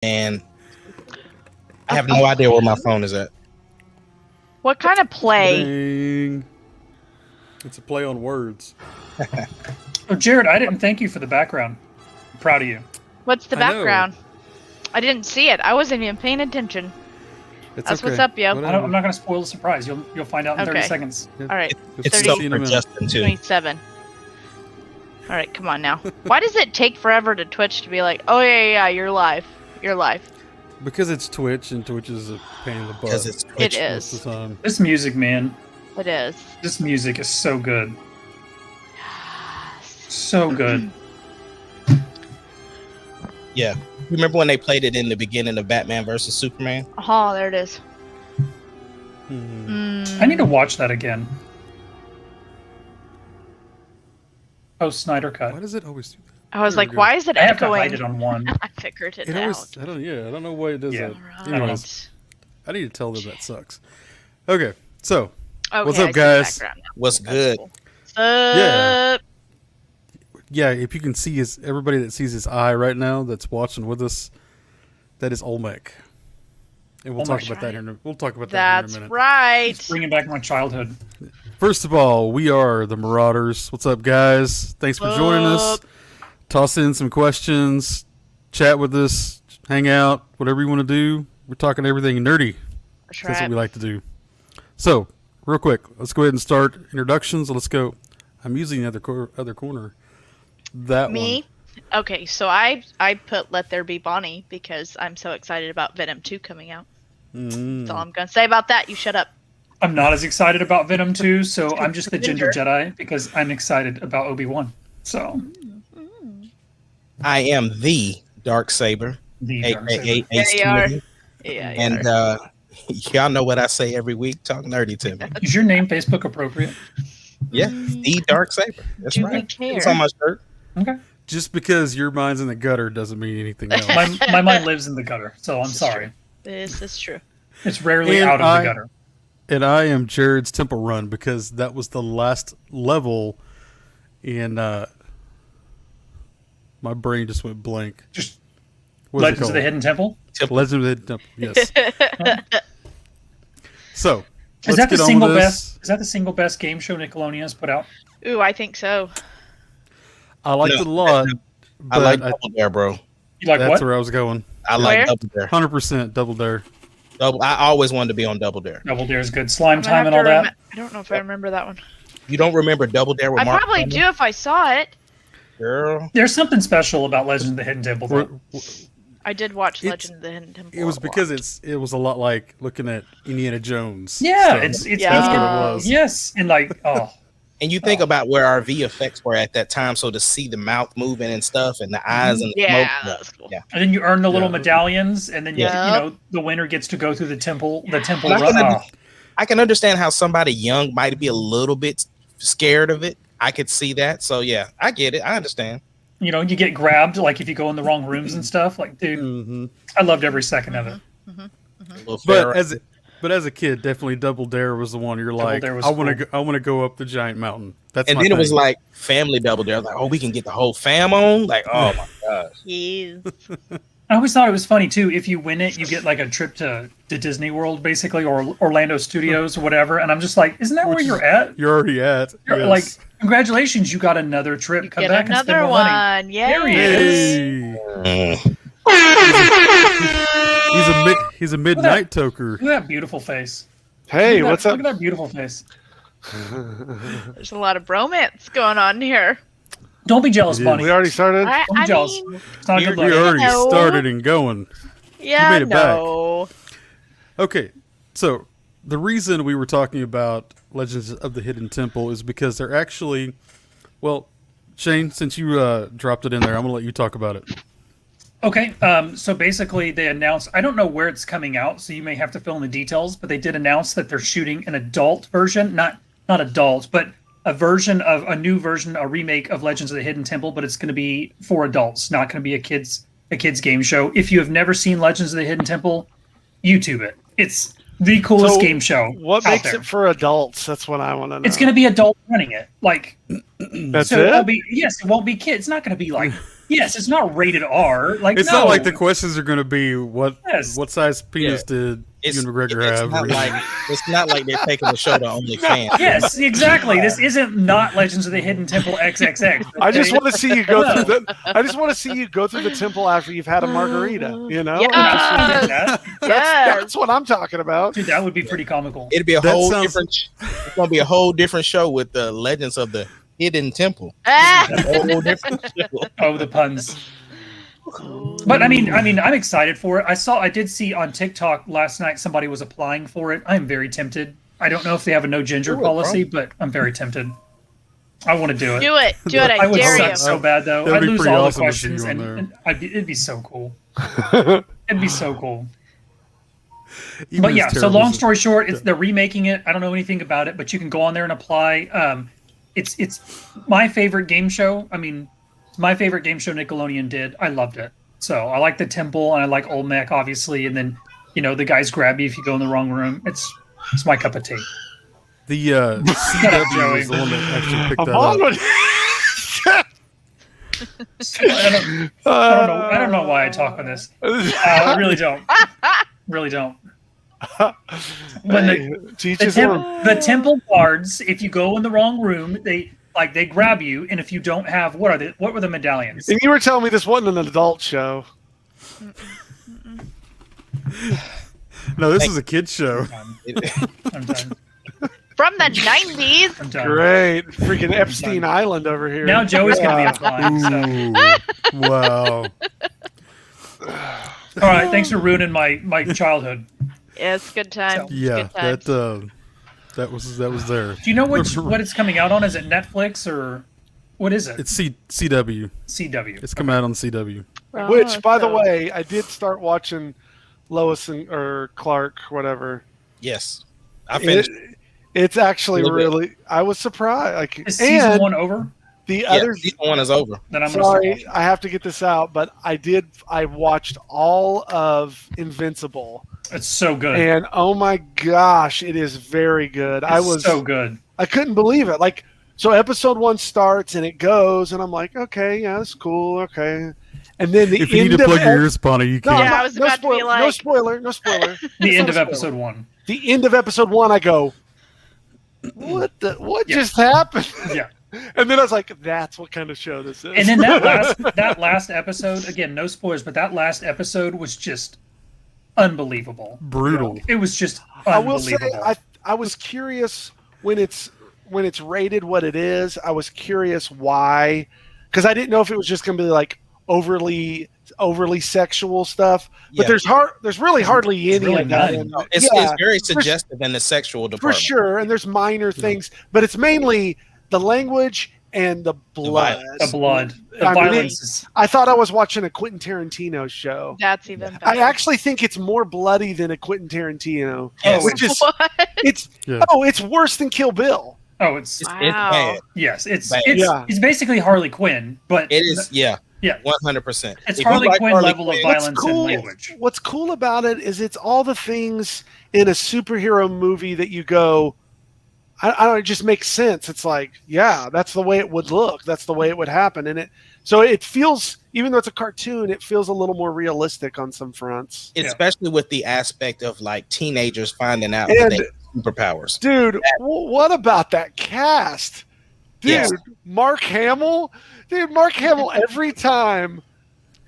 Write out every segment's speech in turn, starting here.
and I have no idea where my phone is at. What kind of play? Dang. It's a play on words. Oh, Jared, I didn't thank you for the background. I'm proud of you. What's the I know. background? I didn't see it. I wasn't even paying attention. That's what's up, yo. Whatever. I'm not going to spoil the surprise. You'll find out in 30 seconds. All right. It's 30, so in a for minute. Justin too. 27. All right, come on now. Why does it take forever to Twitch to be like, oh yeah, you're live. You're live. Because it's Twitch, and Twitch is a pain in the butt. Because it's It Twitch. most is. of the time. This music, man. It is. This music is so good. So good. Yeah. Remember when they played it in the beginning of Batman versus Superman? Oh, there it is. I need to watch that again. Post Snyder Cut. Why does it always do that? I was There we like, go. why is it I have to echoing? hide it on one. I figured it It out. always, I don't know why it does Yeah. that. Alright. Anyways, I need to tell them that sucks. Okay, so Okay, what's I up, see the guys? background now. What's That's good? cool. Yeah. Yeah, if you can see everybody that sees his eye right now that's watching with us, that is Olmec. And we'll talk Olmec. about that in a That's minute. right. It's bringing back my childhood. First of all, we are the Marauders. What's up, guys? Thanks for joining us. Toss in some questions, chat with us, hang out, whatever you want to do. We're talking everything nerdy. That's That's what right. we like to do. So, real quick, let's go ahead and start introductions. Let's go. I'm using the other corner. That Me? Okay, so I put Let There Be Bonnie because I'm so excited about Venom 2 coming out. one. That's all I'm going to say about that. You shut up. I'm not as excited about Venom 2, so I'm just the Ginger Jedi because I'm excited about Obi-Wan. So, I am the Dark Saber, the aka Darksaber. Ace Yeah, you are. Timothy. Yeah, And y'all know what I say every week. Talk nerdy to me. Is your name Facebook appropriate? Yeah, the Dark Saber. That's Do right. they It's care? on my shirt. Okay. Just because your mind's in the gutter doesn't mean anything else. My mind lives in the gutter, so I'm This is sorry. This is true. It's rarely And out of the gutter. And I am Jared's Temple Run because that was the last level, and my brain just went blank. Just What is it Legends of the called? Hidden Temple. Legend of the Hidden Temple. Yes. So Is let's that the get on single with this. best? Is that the single best game show Nickelodeon has put out? Ooh, I think so. I liked No, it a lot. I like but Double Dare, bro. You like that's what? where I was going. I Where? like Double Dare. 100% Double Dare. I always wanted to be on Double Dare. Double Dare is good. Slime I'm gonna time have and all to that. I don't know if I remember that one. You don't remember Double Dare with I Mark probably Hamill? do if I saw it. Girl. There's something special about Legends of the Hidden Temple. Though. I did watch It's- Legend of the Hidden Temple. It was a because lot. it was a lot like looking at Indiana Jones. Yeah, stuff. it's Yeah. That's what it was. Yes, and like And you think about where our VFX were at that time, so to see the mouth moving and stuff, and the eyes and the Yeah, smoke. that was cool. Yeah. and then you earn the little Yeah. medallions, and then Yeah. you know the winner gets to go through the temple. The temple And I run. can, I can understand how somebody young might be a little bit scared of it. I could see that. So yeah, I get it. I understand. You know, you get grabbed like if you go in the wrong rooms and stuff. Like, dude, Mhm. I loved every second of it. A little fair- But as a kid, definitely Double Dare was the one you're like, Dare was I want cool. to go up the giant mountain. That's and my then it was thing. like family Double Dare. Like, oh, we can get the whole fam on. Like, oh my gosh. Jeez. I always thought it was funny too. If you win it, you get like a trip to Disney World, basically, or Orlando Studios, or whatever. And I'm just like, isn't that where Which is- you're at? You're already at. You're yes. like, congratulations, you got another trip. You Come get back and spend another more money. one. Yeah. There he is. Hey. He's a midnight toker. Look at that beautiful face. Hey, Look at what's that, up? Look at that beautiful face. There's a lot of bromance going on here. Don't be jealous, It is. Bunny. We already started? I Don't be jealous. mean, It's not a good We look. already No. started and going. yeah, made it back. no. Okay, so the reason we were talking about Legends of the Hidden Temple is because they're actually, well, Shane, since you dropped it in there, I'm gonna let you talk about it. Okay, so basically they announced, I don't know where it's coming out, so you may have to fill in the details, but they did announce that they're shooting an adult version, not adult, but a new version, a remake of Legends of the Hidden Temple, but it's going to be for adults, not going to be a kids game show. If you have never seen Legends of the Hidden Temple, YouTube it. It's the coolest So, game show. What out makes there. it for adults? That's what I want to know. It's going to be adults running it. Like, That's so it it? won't be, yes, it won't be kids. It's not going to be like Yes, it's not rated R. Like It's no. not like the questions are going to be what size penis did It's, Ewan McGregor it's have? not like it's not like they're taking the show to OnlyFans. Yes, exactly. This isn't not Legends of the Hidden Temple XXX. I just okay? want to see you go through the. I just want to see you go through the temple after you've had a margarita. You know, Yes. That- that's what I'm talking about. Dude, that would be pretty comical. It'd be a That whole sounds- different. It's gonna be a whole different show with the Legends of the Hidden Temple. Ah! A whole different show. Oh, the puns. But I mean, I'm excited for it. I did see on TikTok last night somebody was applying for it. I'm very tempted. I don't know if they have a no ginger Do it, policy, but I'm very tempted. I want to do it. Do it. Do it. I I would dare suck you. so bad though. That'd I'd be lose pretty all awesome the to see you questions, on and, there. it'd be so cool. It'd be so cool. Even But as yeah, so terrible long as it- story short, they're remaking it. I don't know anything about it, but you can go on there and apply. It's my favorite game show. I mean, it's my favorite game show Nickelodeon did. I loved it. So I like the temple and I like Olmec, obviously, and then the guys grab you if you go in the wrong room. It's my cup of tea. The CW is the one that actually picked I'm that on up. with- I don't know why I talk on this. I really don't. Really don't. When the temple guards, if you go in the wrong room, they grab you, and if you don't have what were the medallions? And you were telling me this wasn't an adult show. No, this is a kid's show. I'm done. From the 90s. I'm done. Great, freaking Epstein Island over here. Now Joey's gonna be applying. So. Ooh, wow. All right, thanks for ruining my childhood. Yeah, it's good time. Yeah, Good times. that was there. Do you know what it's coming out on? Is it Netflix or what is it? It's CW. CW. It's coming out on CW. Which, by the so- way, I did start watching Lois or Clark, whatever. Yes, I finished. It's actually A little really. I was surprised. Like, Is season and one over? the Yeah, other. season 1 is over. Then I'm gonna start Sorry, watching. I have to get this out, but I watched all of Invincible, It's so good. and oh my gosh, it is very good. It's so good. I couldn't believe it. Like, so episode 1 starts and it goes, and I'm like, okay, yeah, that's cool, okay. And then the If you end need to of plug your ep- ears, Bonnie, you no, can. Yeah, no, I was no about to be spoiler, no like- spoiler, no spoiler. The It's end not of a spoiler. episode 1. The end of episode 1, I go, what Yeah. just happened? Yeah. And then I was like, that's what kind of show this is. And then that last episode, again, no spoilers, but that last episode was just unbelievable. Brutal. It was just I will say, unbelievable. I was curious when it's rated what it is. I was curious why, because I didn't know if it was just going to be like overly sexual stuff. But Yeah. there's really hardly any really of that. none. in No, it. it's Yeah, very for- suggestive in the sexual for department. sure. And there's minor things, but it's mainly the language and the blood. The blood. The I mean, violence is I thought I was watching a Quentin Tarantino show. That's even better. I actually think it's more bloody than a Quentin Tarantino, Yes. which is What? it's Yeah. it's worse than Kill Bill. it's It's Wow. bad. yes, it's Bad. Yeah. it's basically Harley Quinn, but It is, yeah, yeah. 100%. It's If you Harley like Quinn Harley level of Quinn- violence and language. What's cool about it is it's all the things in a superhero movie that you go, I don't know, it just makes sense. It's like, yeah, that's the way it would look. That's the way it would happen. And it feels, even though it's a cartoon, it feels a little more realistic on some fronts. especially with the aspect of like teenagers finding out And- that they have superpowers. Dude, what about that cast? Dude, Yes. Mark Hamill? Dude, Mark Hamill, every time,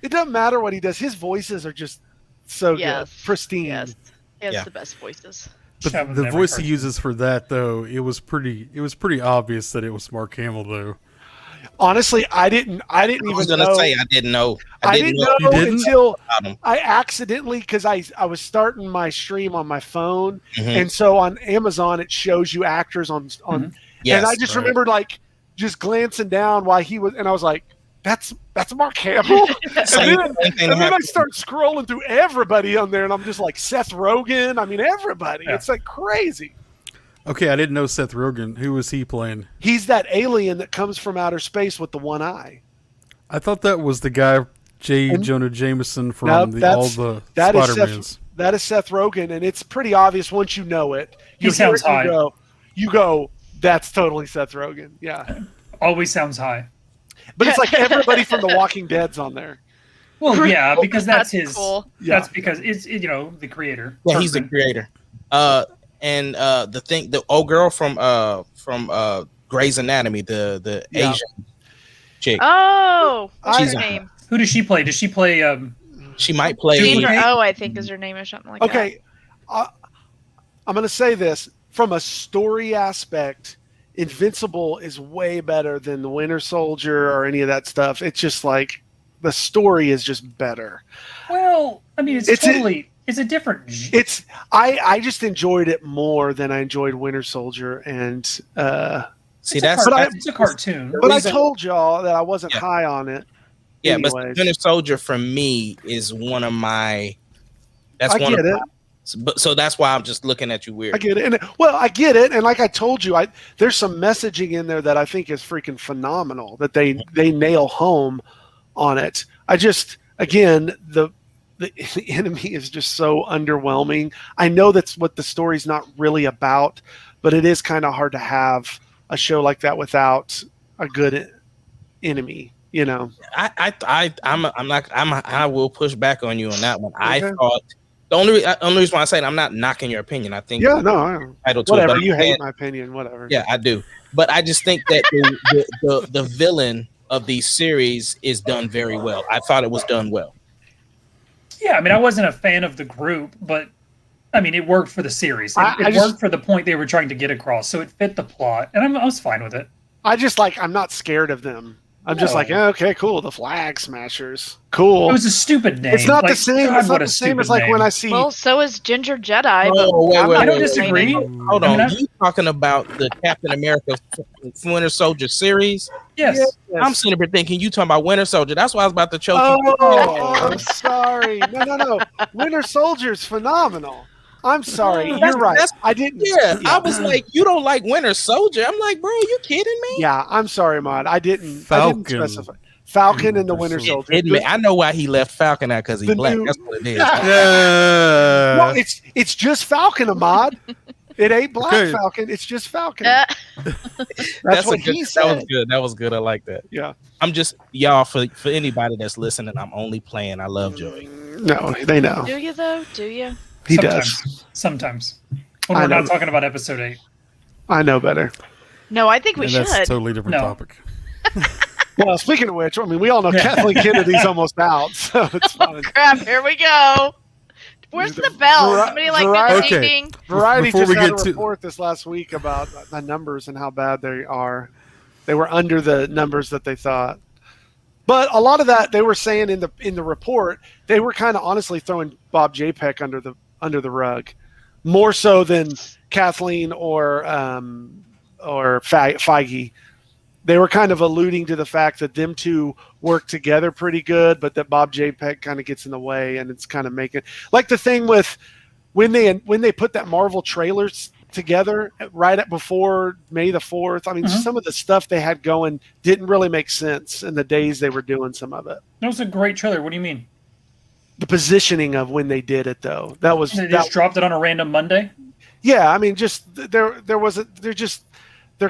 it doesn't matter what he does. His voices are just so Yes. good. Pristine. Yes. He has Yeah. the best voices. But Shaman's the never voice heard. he uses for that, though, it was pretty obvious that it was Mark Hamill, though. Honestly, I didn't I even was gonna know. say I didn't know. I didn't know You didn't? until about him. I accidentally, because I was starting my stream on my phone, Mhm. and so on Amazon it shows you actors on, Yes, and I just right. remembered like just glancing down while he was, and I was like, that's Mark Hamill. and Same then, thing and then I happened. start scrolling through everybody on there, and I'm just like Seth Rogen. I mean, everybody. Yeah. It's like crazy. Okay, I didn't know Seth Rogen. Who was he playing? He's that alien that comes from outer space with the one eye. I thought that was the guy, J. And- Jonah Jameson from No, all the that is Spider-Mans. That is Seth Rogen, and it's pretty obvious once you know it. He You hear sounds it, high. You go, that's totally Seth Rogen. Yeah. Always sounds high. but it's like everybody from The Walking Dead's on there. Well, yeah, because that's his. cool. That's because it's the creator. Yeah, he's the Kirkman. creator. And the old girl from Grey's Anatomy, the Yeah. Asian chick. Oh, what's She's her a- name? Who does she play? Does she play? She might play. Duplicate? Sandra Oh, I think is her name or something like that. Okay, I'm going to say this from a story aspect. Invincible is way better than the Winter Soldier or any of that stuff. It's just like the story is just better. Well, I mean, it's a different. It's I just enjoyed it more than I enjoyed Winter Soldier, and See, it's a cartoon. but I reason- told y'all that I wasn't Yeah. high on it. yeah, but anyways. Winter Soldier for me is one of my. That's I one get of it. my, but so that's why I'm just looking at you weird. I get it, and I get it, and like I told you, there's some messaging in there that I think is freaking phenomenal that they nail home on it. I just again the enemy is just so underwhelming. I know that's what the story's not really about, but it is kind of hard to have a show like that without a good enemy. You know, I will push back on you on that one. I Okay. thought the only reason why I say it, I'm not knocking your opinion. I think yeah, no, entitled to it, whatever. but You I'm hate saying- my opinion, whatever. Yeah, I do. But I just think that the villain of these series is done very well. I thought it was done well. Yeah, I mean, I wasn't a fan of the group, but I mean, it worked for the series. It, I it just- worked for the point they were trying to get across, so it fit the plot, and I was fine with it. I just I'm not scared of them. I'm just No. like, okay, cool. The Flag Smashers, cool. It was a stupid name. It's not the Like, same. God, It's what not a the same as stupid like when name. I see. Well, so is Ginger Jedi. Oh, but wait, I'm wait, not I don't wait, disagree. Hold I on, mean, you talking about the Captain America Winter Soldier series? Yes. Yes. I'm sitting here thinking you talking about Winter Soldier. That's why I was about to choke you. Oh, sorry. No. Winter Soldier's phenomenal. I'm sorry. That's- You're right. that's- I didn't. Yeah, I was like, you don't like Winter Soldier? I'm like, bro, you kidding me? Yeah, I'm sorry, Mod. I didn't Falcon. specify. Falcon and the Winter Winter Soldier. Soldier. I know why he left Falcon out because he's The black. new- That's what it is. No, Yeah. it's just Falcon, Ahmad. It ain't Black Okay. Falcon. It's just Falcon. That's what a good, he That said. was good. That was good. I like that. Yeah. I'm just y'all for anybody that's listening. I'm only playing. I love Joey. No, they know. Do you though? Do you? He Sometimes. does. Sometimes. When I we're know. not talking about episode 8. I know better. No, I think we And should. that's a totally different No. topic. Well, speaking of which, I mean, we all know Yeah. Kathleen Kennedy's almost out, so it's Oh fine. crap! Here we go. Where's the bell? Vari- Somebody like Vari- this Okay. ding ding. Variety Before just we had a get to- report this last week about the numbers and how bad they are. They were under the numbers that they thought. But a lot of that they were saying in the report, they were kind of honestly throwing Bob JPEG under the rug, more so than Kathleen or Feige. They were kind of alluding to the fact that them two work together pretty good, but that Bob JPEG kind of gets in the way, and it's kind of making like the thing with when they put that Marvel trailers together before May the 4th. I mean, Mhm. some of the stuff they had going didn't really make sense in the days they were doing some of it. That was a great trailer. What do you mean? The positioning of when they did it, though, that was They just dropped it on a random Monday? yeah. I mean, just they're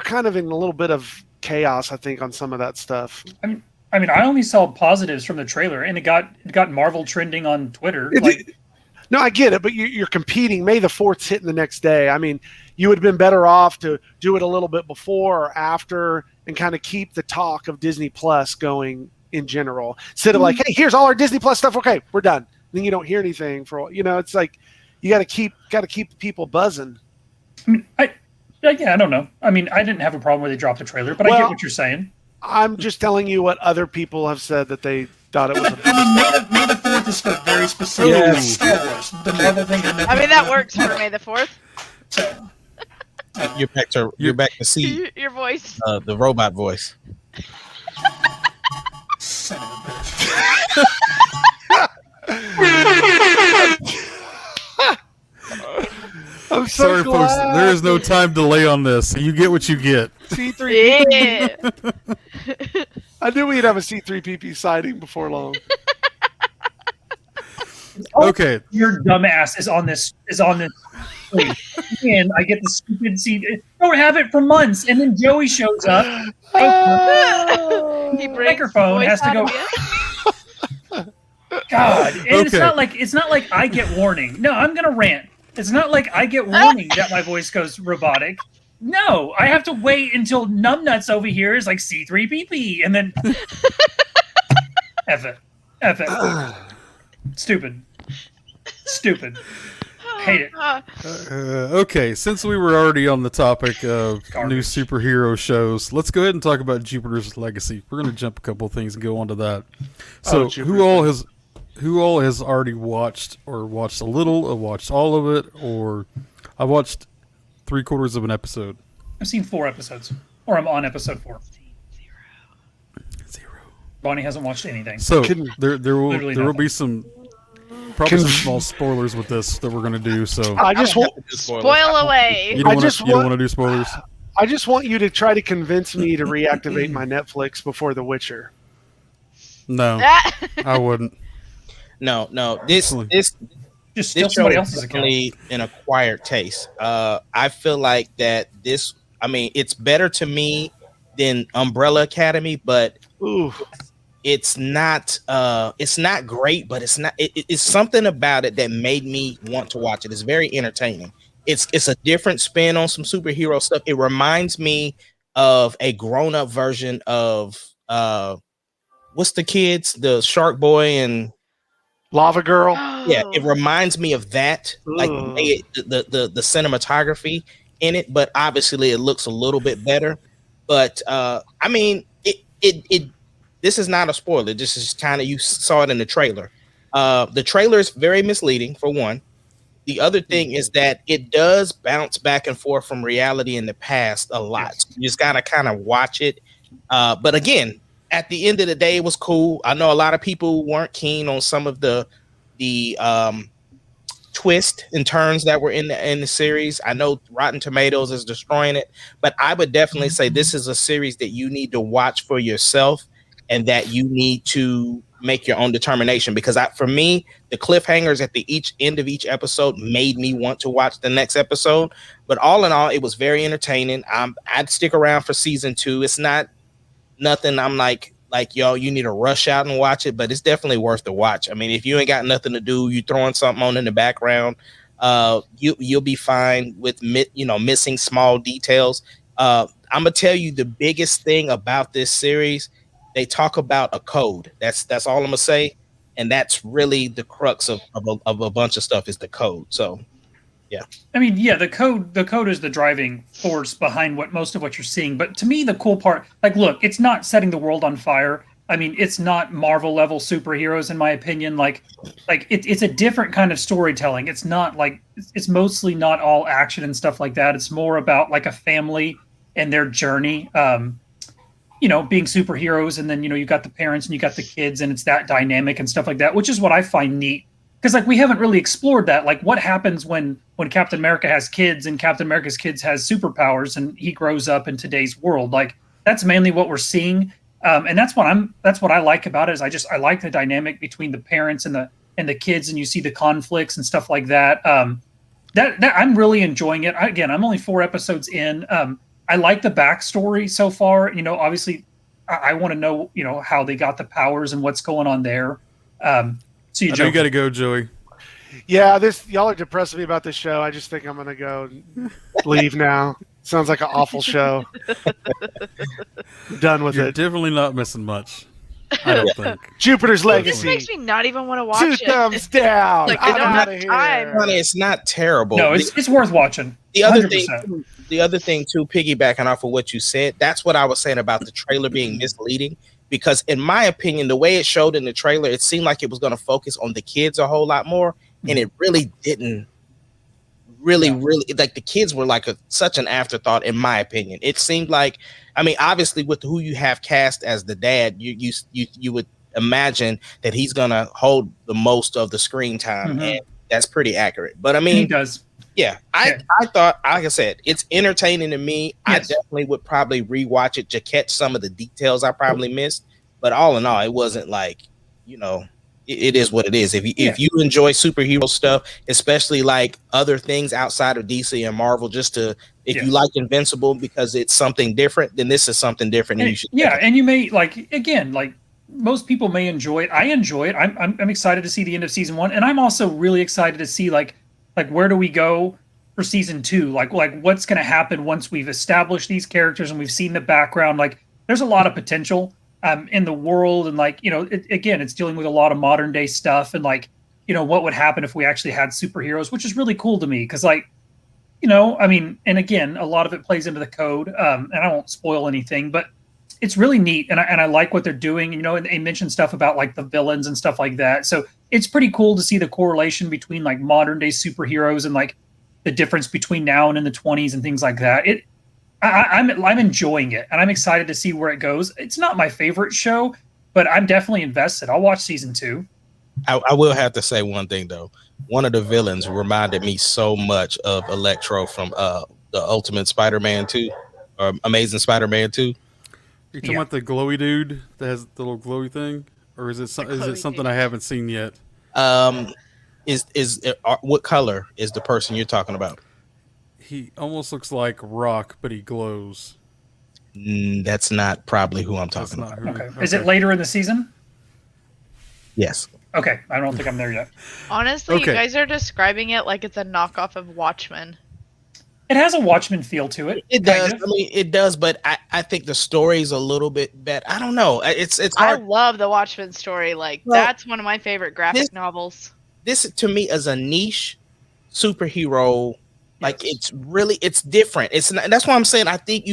kind of in a little bit of chaos, I think, on some of that stuff. I mean, I only saw positives from the trailer, and it got Marvel trending on Twitter. No, I get it, but you're competing. May the 4th's hitting the next day. I mean, you would have been better off to do it a little bit before or after and kind of keep the talk of Disney Plus going in general. Instead of like, hey, here's all our Disney Plus stuff. Okay, we're done. Then you don't hear anything for, it's like you got to keep the people buzzing. I mean, I don't know. I mean, I didn't have a problem where they dropped the trailer, but I Well- get what you're saying. I'm just telling you what other people have said that they thought it was. May the 4th is for very specific Yes. Star Wars. The Marvel thing. I mean, that works for May the 4th. So, You're back to see Your voice. the robot voice. son of a bitch. I'm so Sorry, folks. glad. There is no time delay on this. You get what you get. C3. Yeah. I knew we'd have a C3PP sighting before long. Okay. Your dumbass is on this screen. And I get the stupid scene. Don't have it for months, and then Joey shows up. He brings Microphone the voice has to out go. of you. God, and it's Okay. not like I get warning. No, I'm gonna rant. It's not like I get warning that my voice goes robotic. No, I have to wait until numbnuts over here is like C3PP, and then F it. Stupid. Hate it. Okay, since we were already on the topic of new Garbage. superhero shows, let's go ahead and talk about Jupiter's Legacy. We're going to jump a couple of things and go on to that. So, who all has already watched or watched a little, or watched all of it, or I watched 3/4 of an episode. I've seen 4 episodes, or I'm on episode 4. Zero. Bonnie hasn't watched anything. So Can- there will Literally be nothing. some probably Can- some small spoilers with this that we're going to do. So I just want Spoil away. you don't just want want- to do spoilers. I just want you to try to convince me to reactivate my Netflix before The Witcher. No, I wouldn't. No, this Just steal this show somebody is else's account. definitely an acquired taste. I feel like that this. I mean, it's better to me than Umbrella Academy, but Ooh, it's not great, but it's something about it that made me want to watch it. It's very entertaining. It's a different spin on some superhero stuff. It reminds me of a grown-up version of what's the kids, the Shark Boy and Lava Girl. yeah, it reminds me of that, like the way the cinematography in it, but obviously it looks a little bit better. But I mean, it this is not a spoiler. This is kind of, you saw it in the trailer. The trailer is very misleading, for one. The other thing is that it does bounce back and forth from reality in the past a lot. So you just gotta kind of watch it. But again, at the end of the day, it was cool. I know a lot of people weren't keen on some of the twist and turns that were in the series. I know Rotten Tomatoes is destroying it, but I would definitely say this is a series that you need to watch for yourself, and that you need to make your own determination. Because for me, the cliffhangers at the end of each episode made me want to watch the next episode. But all in all, it was very entertaining. I'd stick around for season 2. It's not nothing I'm like yo, you need to rush out and watch it, but it's definitely worth the watch. I mean, if you ain't got nothing to do, you throwing something on in the background, you'll be fine with missing small details. I'm gonna tell you the biggest thing about this series. They talk about a code. That's all I'm gonna say, and that's really the crux of a bunch of stuff, is the code. So I mean, yeah, the code is the driving force behind most of what you're seeing. But to me, the cool part, like, look, it's not setting the world on fire. I mean, it's not Marvel level superheroes, in my opinion. Like it's a different kind of storytelling. It's not like, it's mostly not all action and stuff like that. It's more about like a family and their journey. Being superheroes, and then you got the parents and you got the kids, and it's that dynamic and stuff like that, which is what I find neat. Because like we haven't really explored that. Like what happens when Captain America has kids and Captain America's kids has superpowers and he grows up in today's world. Like that's mainly what we're seeing, and that's what I like about it. Is I like the dynamic between the parents and the kids, and you see the conflicts and stuff like that. That I'm really enjoying it. Again, I'm only 4 episodes in. I like the backstory so far. Obviously, I want to know how they got the powers and what's going on there. So I know you got to go, Joey. Yeah, y'all are depressing me about this show. I just think I'm gonna go leave now. Sounds like an awful show. Done with You're it. definitely not missing much. I don't think. Jupiter's This Legacy. makes me not even want to watch 2 it. thumbs down. Like, I I'm don't have outta here. time. honey, it's not terrible. No, it's worth watching. The other 100%. the other thing too, piggybacking off of what you said, that's what I was saying about the trailer being misleading. Because in my opinion, the way it showed in the trailer, it seemed like it was going to focus on the kids a whole lot more, and it really didn't. Really, like the kids were like such an afterthought, in my opinion. It seemed like, I mean, obviously with who you have cast as the dad, you would imagine that he's gonna hold the most of the screen time, and that's pretty accurate. But I mean, he does. yeah, I thought, like I said, it's entertaining to me. Yes. I definitely would probably rewatch it to catch some of the details I probably missed. But all in all, it wasn't like, it is what it is. If you enjoy superhero stuff, especially like other things outside of DC and Marvel, if you like Invincible because it's something different, then this is something different, and you should. And you may like most people may enjoy it. I enjoy it. I'm excited to see the end of season 1, and I'm also really excited to see like where do we go for season 2? Like what's going to happen once we've established these characters and we've seen the background. Like there's a lot of potential in the world, and like it's dealing with a lot of modern day stuff, and like what would happen if we actually had superheroes, which is really cool to me because like I mean, and again, a lot of it plays into the code, and I won't spoil anything, but it's really neat, and I like what they're doing. And they mentioned stuff about like the villains and stuff like that. So it's pretty cool to see the correlation between like modern day superheroes and like the difference between now and in the 20s and things like that. I'm enjoying it, and I'm excited to see where it goes. It's not my favorite show, but I'm definitely invested. I'll watch season 2. I will have to say one thing though. One of the villains reminded me so much of Electro from the Ultimate Spider-Man 2 or Amazing Spider-Man 2. Are you talking about the glowy dude that has the little glowy thing, or is it something I haven't seen yet? What color is the person you're talking about? He almost looks like Rock, but he glows. That's not probably who I'm talking about. Okay. Is it later in the season? Yes. Okay, I don't think I'm there yet. Honestly, you guys are describing it like it's a knockoff of Watchmen. It has a Watchmen feel to it. It does. I mean, it does, but I think the story's a little bit better. I don't know. It's hard. I love the Watchmen story. That's one of my favorite graphic novels. This to me is a niche superhero. Like it's different. It's not, that's why I'm saying I think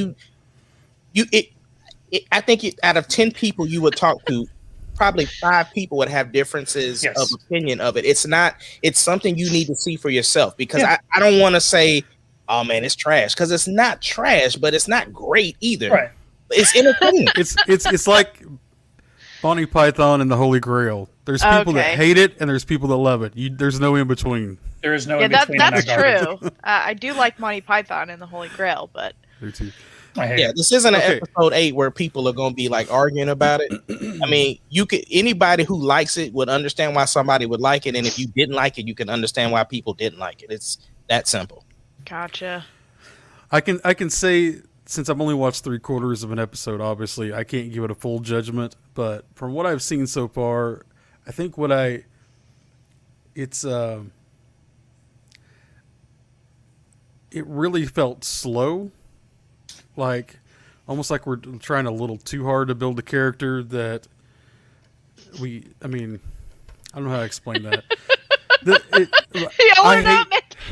I think out of 10 people you would talk to, probably 5 people would have differences of opinion of it. It's something you need to see for yourself, because I don't want to say, oh man, it's trash, because it's not trash, but it's not great either. Right. It's entertaining. It's like Monty Python and the Holy Grail. There's people that hate it and there's people that love it. There's no in between. There is no in between. That's true. I do like Monty Python and the Holy Grail, but this isn't an episode 8 where people are going to be like arguing about it. I mean, anybody who likes it would understand why somebody would like it, and if you didn't like it, you can understand why people didn't like it. It's that simple. Gotcha. I can say, since I've only watched 3/4 of an episode, obviously I can't give it a full judgment, but from what I've seen so far, I think it really felt slow, like almost like we're trying a little too hard to build a character that I mean, I don't know how to explain that.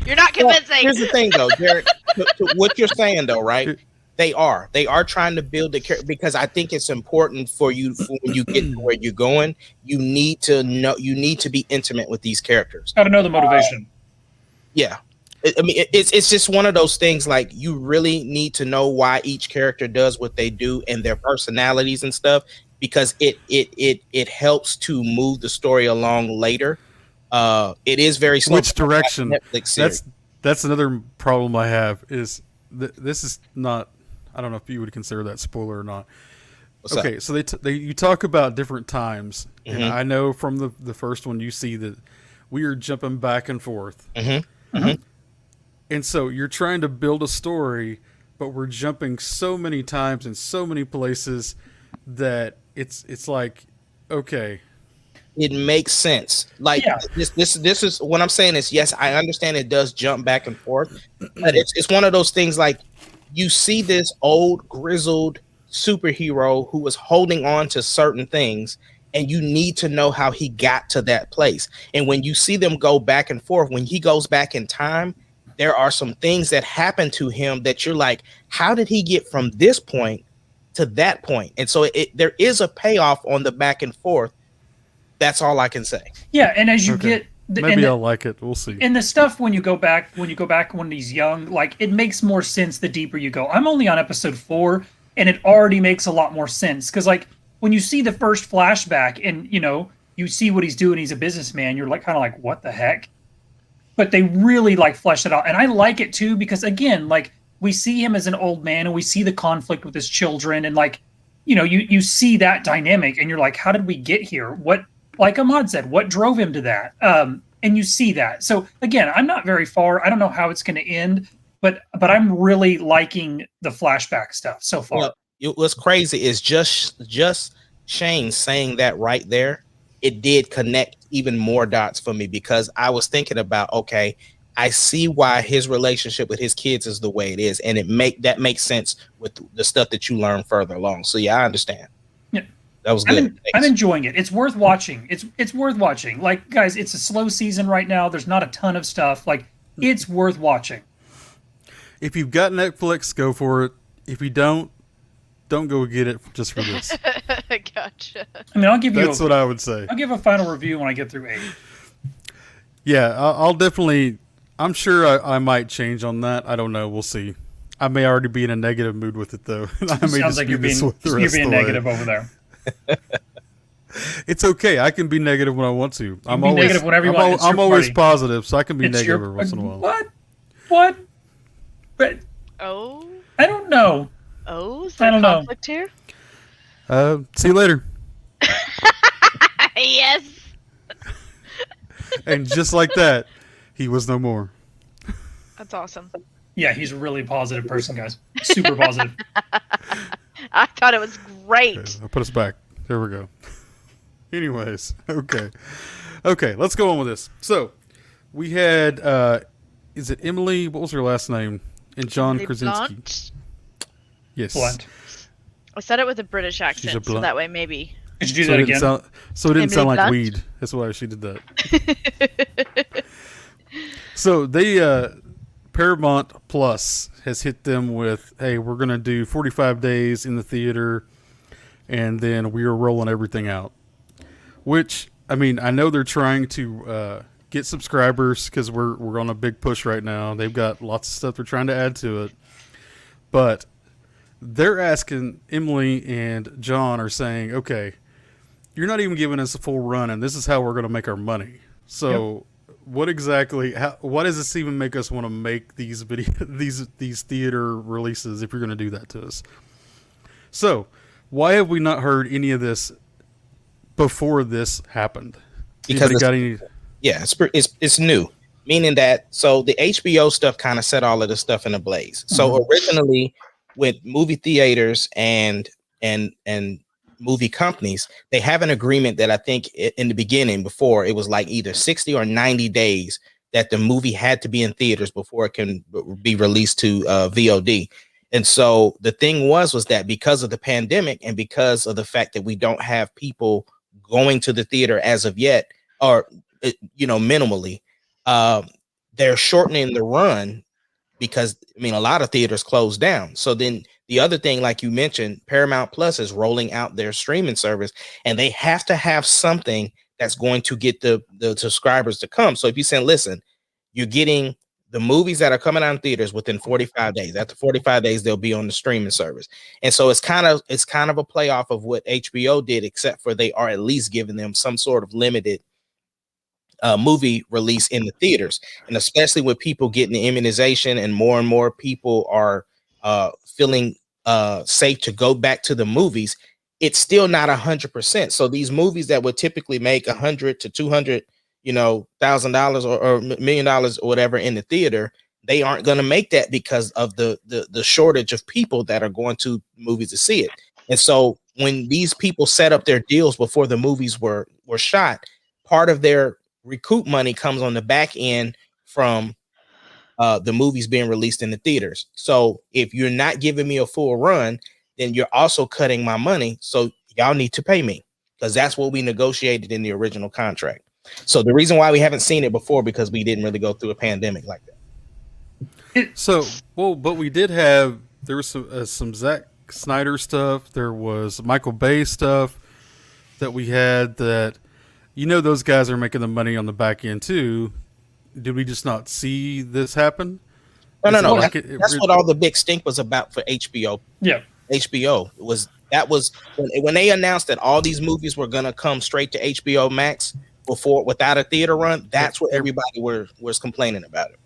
You're not convincing. Here's the thing, though, Jared. to what you're saying, though, right? They are trying to build the character, because I think it's important for you when you get to where you're going. You need to know. You need to be intimate with these characters. Got to know the motivation. I mean, it's just one of those things. Like, you really need to know why each character does what they do and their personalities and stuff, because it helps to move the story along later. It is very slow. Which direction? That's another problem I have. Is this is not? I don't know if you would consider that spoiler or not. Okay, so you talk about different times, and I know from the first one you see that we are jumping back and forth. And so you're trying to build a story, but we're jumping so many times in so many places that it's like, okay. It makes sense. Like, this is what I'm saying is, yes, I understand it does jump back and forth, but it's one of those things, like, you see this old grizzled superhero who was holding on to certain things, and you need to know how he got to that place. And when you see them go back and forth, when he goes back in time, there are some things that happen to him that you're like, how did he get from this point to that point? And so there is a payoff on the back and forth. That's all I can say. Yeah, and as you get maybe I'll like it. We'll see. And the stuff when you go back when he's young, like, it makes more sense the deeper you go. I'm only on episode 4, and it already makes a lot more sense, because like when you see the first flashback and you see what he's doing, he's a businessman. You're like kind of like, what the heck? But they really like flesh it out, and I like it too, because again, like, we see him as an old man, and we see the conflict with his children, and like, you see that dynamic, and you're like, how did we get here? What like Ahmad said, what drove him to that? And you see that. So again, I'm not very far. I don't know how it's going to end, but I'm really liking the flashback stuff so far. Well, what's crazy is just Shane saying that right there. It did connect even more dots for me because I was thinking about, okay, I see why his relationship with his kids is the way it is, and that makes sense with the stuff that you learn further along. So yeah, I understand. Yeah. That was good. I'm enjoying it. It's worth watching. It's worth watching. Like, guys, it's a slow season right now. There's not a ton of stuff. Like, it's worth watching. If you've got Netflix, go for it. If you don't go get it just for this. Gotcha. I mean, I'll give you. That's what I would say. I'll give a final review when I get through 8. Yeah, I'll definitely. I'm sure I might change on that. I don't know. We'll see. I may already be in a negative mood with it though. I may Sounds like you're being negative over there. It's okay. I can be negative when I want to. I'm always negative whenever you want. I'm always positive, so I can be negative every once in a while. What? But Oh. I don't know. Oh, is there conflict here? See you later. Yes. And just like that, he was no more. That's awesome. Yeah, he's a really positive person, guys. Super positive. I thought it was great. Okay, I'll put us back. There we go. Anyways, okay, let's go on with this. So, we had, is it Emily? What was her last name? And John Krasinski. Blunt? Yes. Blunt. I said it with a British accent, so that way maybe. Did you do that again? So it didn't sound like Blunt? weed. That's why she did that. So they, Paramount Plus has hit them with, hey, we're going to do 45 days in the theater, and then we are rolling everything out. Which, I mean, I know they're trying to get subscribers because we're on a big push right now. They've got lots of stuff they're trying to add to it. But they're asking, Emily and John are saying, okay, you're not even giving us a full run, and this is how we're going to make our money. So what exactly, why does this even make us want to make these these theater releases if you're going to do that to us? So why have we not heard any of this before this happened? Because it's new, meaning that so the HBO stuff kind of set all of the stuff in a blaze. So originally with movie theaters and movie companies, they have an agreement that I think in the beginning, before, it was like either 60 or 90 days that the movie had to be in theaters before it can be released to VOD. And so the thing was that because of the pandemic and because of the fact that we don't have people going to the theater as of yet, or minimally, they're shortening the run because, I mean, a lot of theaters closed down. So then the other thing, like you mentioned, Paramount Plus is rolling out their streaming service, and they have to have something that's going to get the subscribers to come. So if you say, listen, you're getting the movies that are coming out in theaters within 45 days. After 45 days, they'll be on the streaming service. And so it's kind of a play off of what HBO did, except for they are at least giving them some sort of limited movie release in the theaters. And especially with people getting the immunization and more people are feeling safe to go back to the movies, it's still not 100%. So these movies that would typically make $100 to $200, $1,000 or $1 million or whatever in the theater, they aren't going to make that because of the shortage of people that are going to movies to see it. And so when these people set up their deals before the movies were shot, part of their recoup money comes on the back end from the movies being released in the theaters. So if you're not giving me a full run, then you're also cutting my money. So y'all need to pay me, because that's what we negotiated in the original contract. So the reason why we haven't seen it before, because we didn't really go through a pandemic like that. But we did have, there was some Zack Snyder stuff. There was Michael Bay stuff that we had that, those guys are making the money on the back end too. Did we just not see this happen? No. That's what all the big stink was about for HBO. Yeah. HBO was when they announced that all these movies were going to come straight to HBO Max without a theater run. That's what everybody was complaining about it.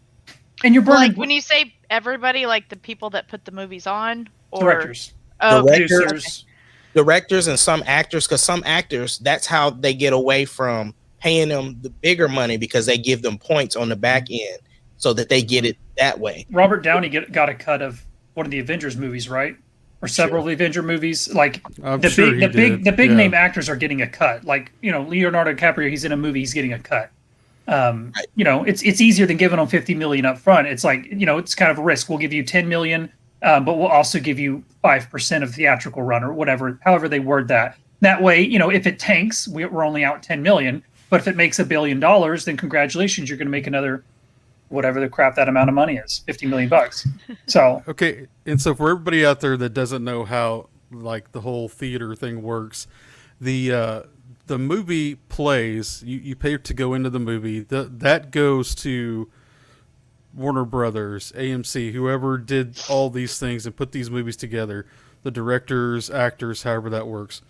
And you're burning, like when you say everybody, like the people that put the movies on, or directors, producers. Okay. directors and some actors, because some actors, that's how they get away from paying them the bigger money, because they give them points on the back end so that they get it that way. Robert Downey got a cut of one of the Avengers movies, right? Or several of the Avenger movies. Like the big name actors are getting a cut. Like, you know, Leonardo DiCaprio, he's in a movie, he's getting a cut. You know, it's easier than giving them $50 million up front. It's like, you know, it's kind of a risk. We'll give you $10 million, but we'll also give you 5% of theatrical run or whatever, however they word that. That way, you know, if it tanks, we're only out $10 million. But if it makes $1 billion, then congratulations, you're going to make another, whatever the crap that amount of money is, $50 million. So okay, and so for everybody out there that doesn't know how like the whole theater thing works, the movie plays. You pay to go into the movie. That goes to Warner Brothers, AMC, whoever did all these things and put these movies together. The directors, actors, however that works.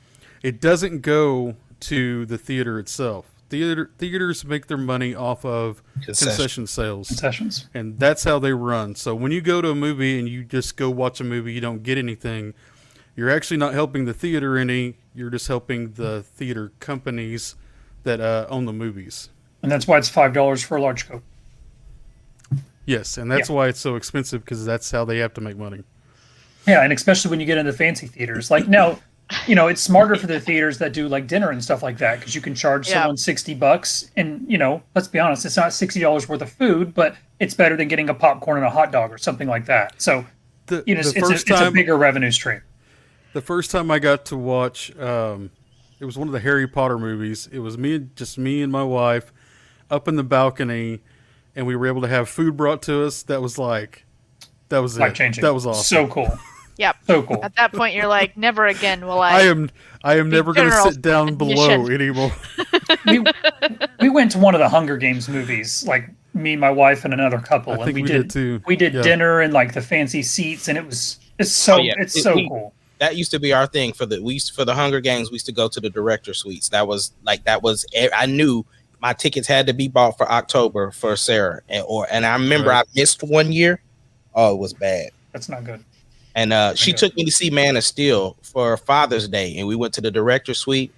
It doesn't go to the theater itself. Theaters make their money off of concession sales. Concessions. And that's how they run. So when you go to a movie and you just go watch a movie, you don't get anything. You're actually not helping the theater any. You're just helping the theater companies that own the movies. And that's why it's $5 for a large Coke. Yes, and that's why it's so expensive, because that's how they have to make money. Yeah, and especially when you get into fancy theaters. Like now, you know, it's smarter for the theaters that do like dinner and stuff like that, because you can charge someone $60, and you know, let's be honest, it's not $60 worth of food, but it's better than getting a popcorn and a hot dog or something like that. So, you know, it's a bigger revenue stream. The first time I got to watch, it was one of the Harry Potter movies. It was me and my wife up in the balcony, and we were able to have food brought to us. That was life-changing. That was awesome. So cool. Yep. So cool. At that point, you're like, never again will I. I am never going to sit down below anymore. we went to one of the Hunger Games movies, like me, my wife, and another couple, I think we did too. We did dinner and like the fancy seats, and it's so cool. That used to be our thing for the Hunger Games. We used to go to the director suites. That was I knew my tickets had to be bought for October for Sarah, and I remember I missed one year. Oh, it was bad. That's not good. And she took me to see Man of Steel for Father's Day, and we went to the director suite,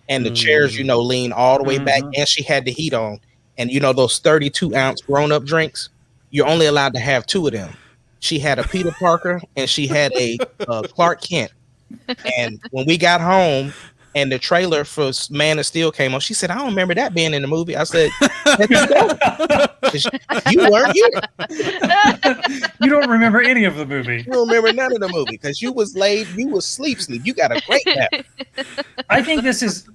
and the chairs, you know, lean all the way back, and she had the heat on, and you know those 32-ounce grown-up drinks, you're only allowed to have 2 of them. She had a Peter Parker and she had a Clark Kent. And when we got home and the trailer for Man of Steel came on, she said, "I don't remember that being in the movie." I said, "You weren't here. You don't remember any of the movie. You don't remember none of the movie because you was laid. You was sleep. You got a great nap." I think this is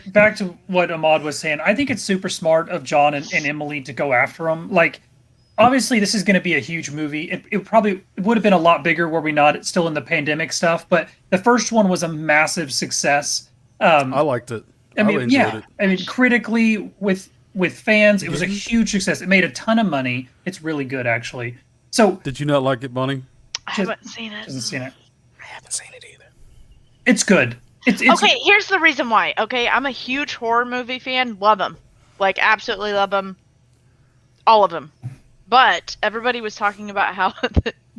back to what Ahmad was saying. I think it's super smart of John and Emily to go after him. Like, obviously, this is going to be a huge movie. It probably would have been a lot bigger were we not still in the pandemic stuff. But the first one was a massive success. I liked it. I mean, enjoyed it. I mean, critically with fans, it was a huge success. It made a ton of money. It's really good, actually. So, did you not like it, Bonnie? I haven't seen it. Hasn't seen it. I haven't seen it either. It's good. It's okay. Here's the reason why. Okay, I'm a huge horror movie fan. Love them, like absolutely love them, all of them. But everybody was talking about how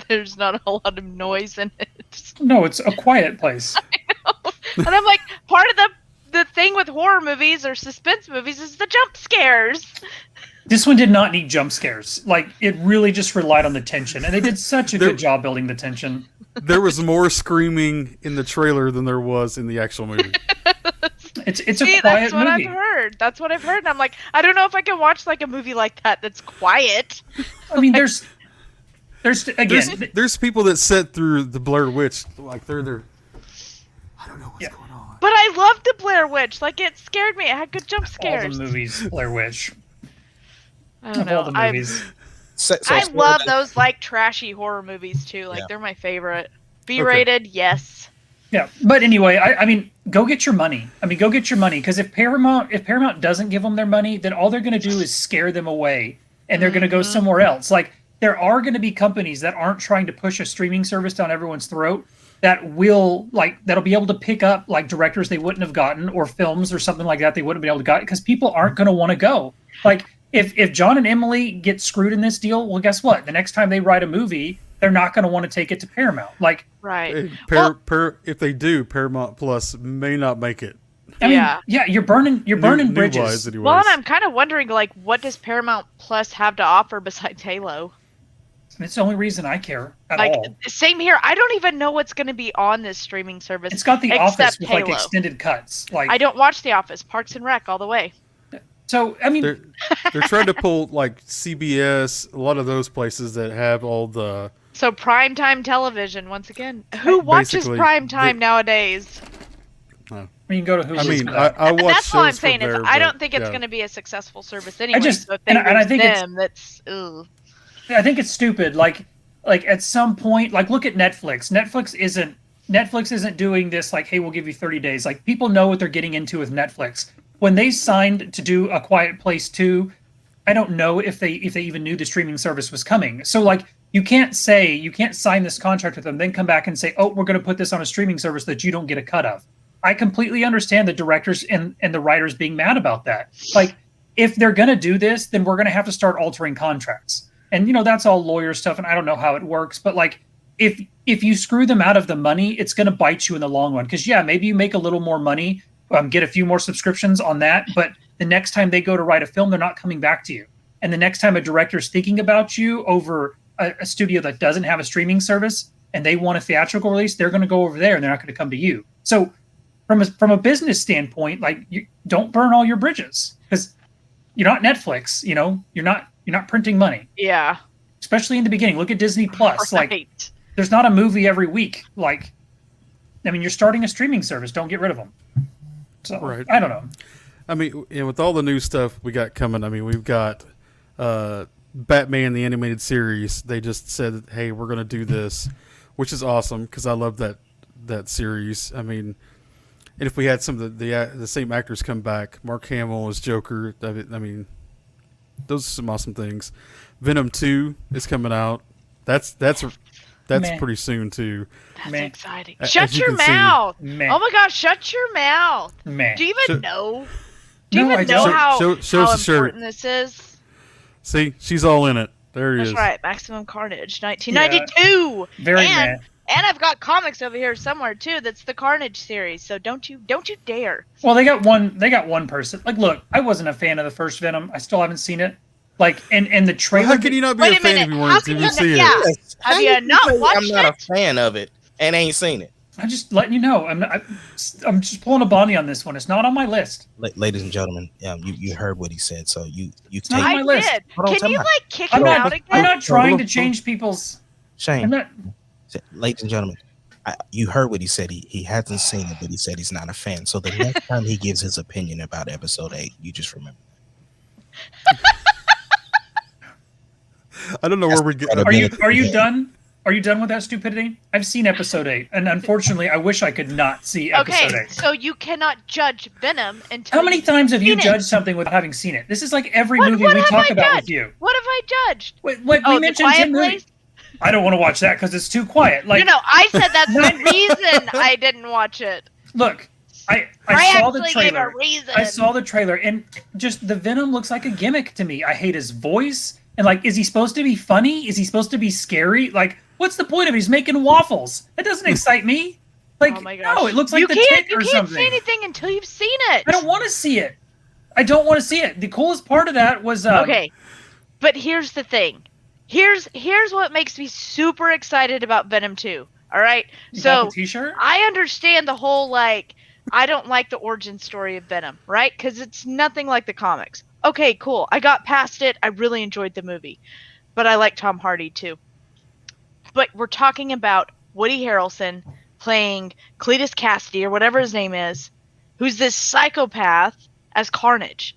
there's not a lot of noise in it. No, it's a quiet place. I know. And I'm like, part of the thing with horror movies or suspense movies is the jump scares. This one did not need jump scares. Like, it really just relied on the tension. And they did such a good job building the tension. There was more screaming in the trailer than there was in the actual movie. It's a quiet movie. That's what I've heard. That's what I've heard. And I'm like, I don't know if I can watch like a movie like that that's quiet. I mean, there's again, there's people that sit through the Blair Witch, like they're I don't know what's going on. But I loved the Blair Witch. Like, it scared me. It had good jump scares. All the movies, Blair Witch. I don't know. All the movies. I love those like trashy horror movies too. Like they're my favorite. B-rated, yes. Yeah, but anyway, I mean, go get your money. Go get your money, because if Paramount doesn't give them their money, then all they're going to do is scare them away, and they're going to go somewhere else. Like, there are going to be companies that aren't trying to push a streaming service down everyone's throat that'll be able to pick up like directors they wouldn't have gotten, or films or something like that they wouldn't be able to get, because people aren't going to want to go. Like, if John and Emily get screwed in this deal, well, guess what? The next time they write a movie they're not going to want to take it to Paramount. Like, Right. If they do, Paramount Plus may not make it. I mean, yeah, you're burning bridges. New-wise, anyways. Well, and I'm kind of wondering, like, what does Paramount Plus have to offer besides Halo? It's the only reason I care at Like, all. same here. I don't even know what's going to be on this streaming service. It's got The Office except with Halo. like extended cuts. Like, I don't watch The Office. Parks and Rec all the way. so I mean, they're trying to pull like CBS, a lot of those places that have all the. So primetime television once again. Who watches Basically, primetime nowadays? you can go to Hulu. I mean, for that. I watch That's all I'm shows saying from is there, I don't but, think it's yeah. going to be a successful service anyway. just- so if they and I lose think it's- them, that's ugh. I think it's stupid. Like at some point, like look at Netflix. Netflix isn't doing this like, hey, we'll give you 30 days. Like people know what they're getting into with Netflix. When they signed to do A Quiet Place 2, I don't know if they even knew the streaming service was coming. So like you can't sign this contract with them, then come back and say, oh, we're going to put this on a streaming service that you don't get a cut of. I completely understand the directors and the writers being mad about that. Like if they're going to do this, then we're going to have to start altering contracts. And that's all lawyer stuff, and I don't know how it works, but like if you screw them out of the money, it's going to bite you in the long run. Because maybe you make a little more money, get a few more subscriptions on that, but the next time they go to write a film, they're not coming back to you. And the next time a director's thinking about you over a studio that doesn't have a streaming service and they want a theatrical release, they're going to go over there and they're not going to come to you. So from a business standpoint, like you don't burn all your bridges because you're not Netflix. You're not printing money. Yeah. Especially in the beginning. Look at Disney Plus. Right. Like there's not a movie every week. Like, I mean, you're starting a streaming service. Don't get rid of them. So Right. I don't know. I mean, with all the new stuff we got coming, I mean, we've got Batman the animated series. They just said, "Hey, we're going to do this," which is awesome because I love that series. I mean, and if we had some of the same actors come back, Mark Hamill as Joker. I mean, those are some awesome things. Venom 2 is coming out. That's Meh. pretty soon too. That's Meh. exciting. As Shut you your can see- mouth. Meh. Oh my gosh, shut your mouth. Meh. Do you even Show- know? Do you No, I even know don't. how, Show us how the shirt. important this is? See, she's all in it. There he That's is. right. Maximum Carnage, 1992. Very and, meh. and I've got comics over here somewhere too. That's the Carnage series. So don't you dare. Well, they got one person. Like, look, I wasn't a fan of the first Venom. I still haven't seen it. Like, and the Well, trailer. how can you not be Wait a a fan minute. if you How weren't can even you see not- it? yeah. Have you not say watched I'm not it? a fan of it and ain't seen it. I'm just letting you know. I'm just pulling a Bonnie on this one. It's not on my list. Ladies and gentlemen, you heard what he said, so you not take on my I list. did. Hold on, Can you time out. like kick I'm him not. out again? I'm not trying Hold to on. change people's. I'm Shane. not. Ladies and gentlemen, you heard what he said. He hasn't seen it, but he said he's not a fan. So the next time he gives his opinion about episode 8, you just remember. I don't know where we're getting. Are you done? Are you done with that stupidity? I've seen episode 8, and unfortunately, I wish I could not see episode Okay, 8. so you cannot judge Venom until How many you've times have you seen it. judged something without having seen it? This is like every What movie have we I talk about judged? with you. What have I judged? Wait, Oh, we The mentioned Quiet 10 movies. Place? I don't want to watch that because it's too quiet. Like, No, I said that's the reason I didn't watch it. look, I I saw the actually gave trailer. a reason. I saw the trailer, and just the Venom looks like a gimmick to me. I hate his voice, and like, is he supposed to be funny? Is he supposed to be scary? Like, what's the point of it? He's making waffles? That doesn't excite me. Like, Oh my gosh. no, it looks like you the can't, Tick you or can't something. say anything until you've seen it. I don't want to see it. I don't want to see it. The coolest part of that was Okay, but here's the thing. Here's what makes me super excited about Venom 2. All right, you so bought the T-shirt. I understand the whole like I don't like the origin story of Venom, right? Because it's nothing like the comics. Okay, cool. I got past it. I really enjoyed the movie, but I like Tom Hardy too. But we're talking about Woody Harrelson playing Cletus Cassidy or whatever his name is, who's this psychopath as Carnage.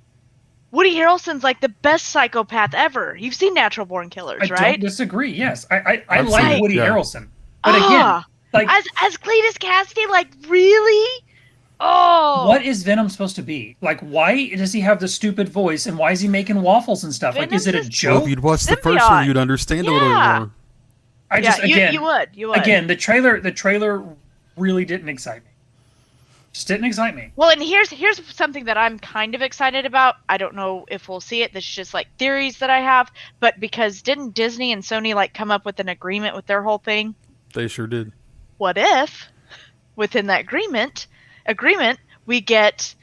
Woody Harrelson's like the best psychopath ever. You've seen Natural Born Killers, I right? don't disagree. Yes, I I've like seen it, Woody yeah. Harrelson, but again, like, as Cletus Cassidy, like really? Oh, what is Venom supposed to be? Like, why does he have the stupid voice, and why is he making waffles and stuff? Like, is it a Venom's just- Well, joke? if you'd watch the first Symbiote. one, you'd understand a little Yeah. more. I just yeah, again, you would. again, the trailer really didn't excite me. Just didn't excite me. Well, and here's something that I'm kind of excited about. I don't know if we'll see it. This is just like theories that I have, but because didn't Disney and Sony like come up with an agreement with their whole thing? They sure did. What if within that agreement we get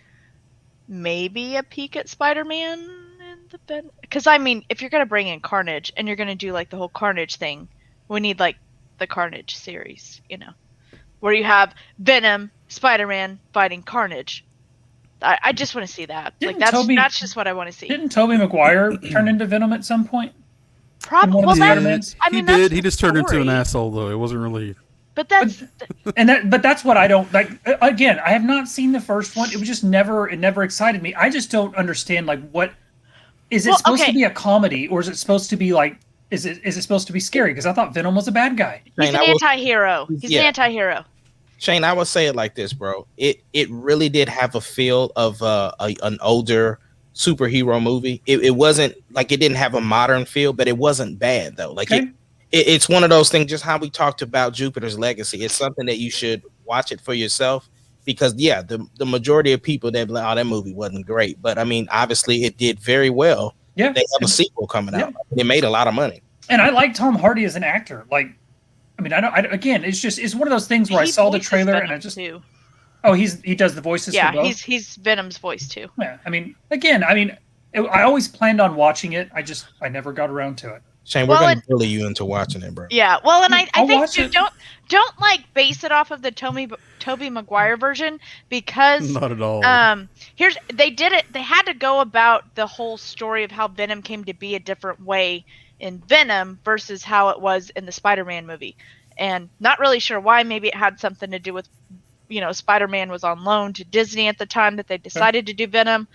maybe a peek at Spider-Man in the bed? Because I mean, if you're gonna bring in Carnage and you're gonna do like the whole Carnage thing, we need like the Carnage series, where you have Venom, Spider-Man fighting Carnage. I just want to see that. Didn't That's just what I want to see. Didn't Tobey Maguire turn into Venom at some point? Probably. one of Well, the that's, Spider-Mans? I mean, he did. that's He the just turned into an story. asshole, though. It wasn't really. But that's But that's what I don't like. Again, I have not seen the first one. It was just never excited me. I just don't understand like what is it Well, supposed okay. to be a comedy or is it supposed to be like is it supposed to be scary? Because I thought Venom was a bad guy. he's Shane, an I will- anti-hero. He's Yeah. an anti-hero. Shane, I would say it like this, bro. It really did have a feel of an older superhero movie. It wasn't like it didn't have a modern feel, but it wasn't bad though. Like Okay. it's one of those things. Just how we talked about Jupiter's Legacy. It's something that you should watch it for yourself because the majority of people that be like, oh, that movie wasn't great, but I mean, obviously it did very well. Yeah. They have a sequel coming out. Yeah. It made a lot of money. And I like Tom Hardy as an actor. Like, I mean, again, it's one of those things where I He saw the voices trailer and Venom I just too. he does the voices Yeah, for both. he's Venom's voice too. Yeah, I mean, again, I always planned on watching it. I never got around to it. Shane, we're Well, gonna and- bully you into watching it, bro. Yeah, well, and I I'll think watch too, it. don't like base it off of the Tobey Maguire version because Not at all. they had to go about the whole story of how Venom came to be a different way in Venom versus how it was in the Spider-Man movie. And not really sure why. Maybe it had something to do with, Spider-Man was on loan to Disney at the time that they decided to do Venom.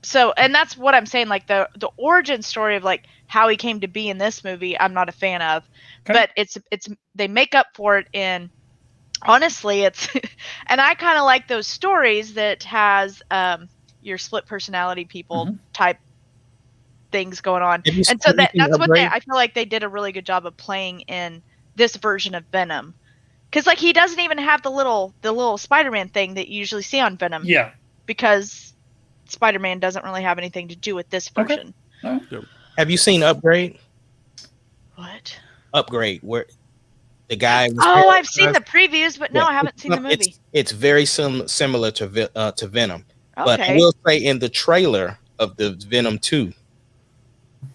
So, and that's what I'm saying, like the origin story of like how he came to be in this movie, I'm not a fan of, Okay. but it's they make up for it in, honestly, it's, and I kind of like those stories that has your split personality people type things going on. Have you And so seen anything that's what Upgrade? I feel like they did a really good job of playing in this version of Venom. Because like he doesn't even have the little Spider-Man thing that you usually see on Venom. Yeah. Because Spider-Man doesn't really have anything to do with this Okay. version. Have you seen Upgrade? What? Upgrade, where the guy. was Oh, I've seen the paralyzed? previews, but no, Yeah, I haven't seen the movie. It's very similar to Venom, but I Okay. will say in the trailer of the Venom 2,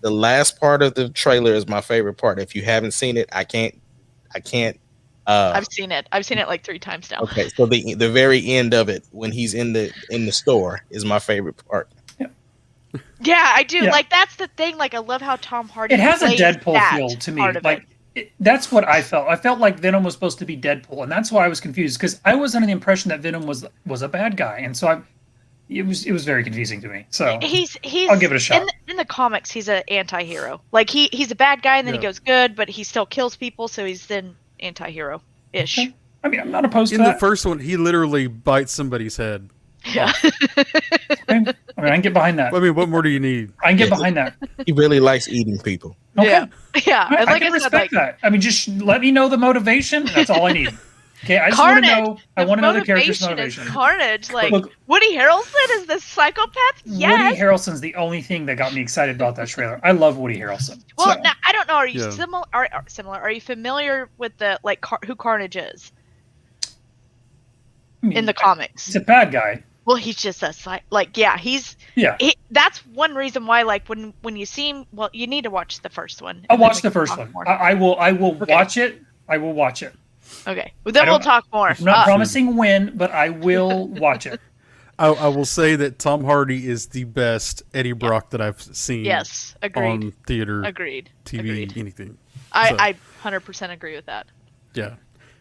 the last part of the trailer is my favorite part. If you haven't seen it, I can't. I've seen it. I've seen it like 3 times now. Okay, so the very end of it when he's in the store is my favorite part. Yeah, I do. Yeah. Like that's the thing. Like I love how Tom Hardy. It has a plays Deadpool that feel to me. part of Like it. that's what I felt. I felt like Venom was supposed to be Deadpool, and that's why I was confused because I was under the impression that Venom was a bad guy, and so it was very confusing to me. So He's I'll give it a shot. In the comics, he's an anti-hero. Like he's a bad guy and then he Yeah. goes good, but he still kills people, so he's then anti-hero ish. Okay. I mean, I'm not opposed to In the that. first one, he literally bites somebody's head. Yeah. Okay. I mean, I can get behind that. I mean, what more do you need? I can get behind that. He really likes eating people. Okay. Yeah. Yeah. I, And I like can I said, respect like that. I mean, just let me know the motivation. That's all I need. Okay, I just want to Carnage, know. I want to know the character's motivation is motivation. Carnage. Like Look- Woody Harrelson is the psychopath. Yes. Woody Harrelson's the only thing that got me excited about that trailer. I love Woody Harrelson. Well, So- now I don't know. Are you Yeah. similar? Are similar? Are you familiar with the who Carnage is I mean, in the comics? he's a bad guy. Well, he's just a yeah. Yeah, That's one reason why like when you see him. Well, you need to watch the first one. I'll and then watch we the can first talk one. more. I will Okay. watch it. I will watch it. Okay. Well, then I we'll don't- talk more. I'm not promising when, but I will watch it. I will say that Tom Hardy is the best Eddie Brock that I've seen Yes. Agreed. on theater, Agreed. TV, Agreed. anything. I 100% agree with that. Yeah.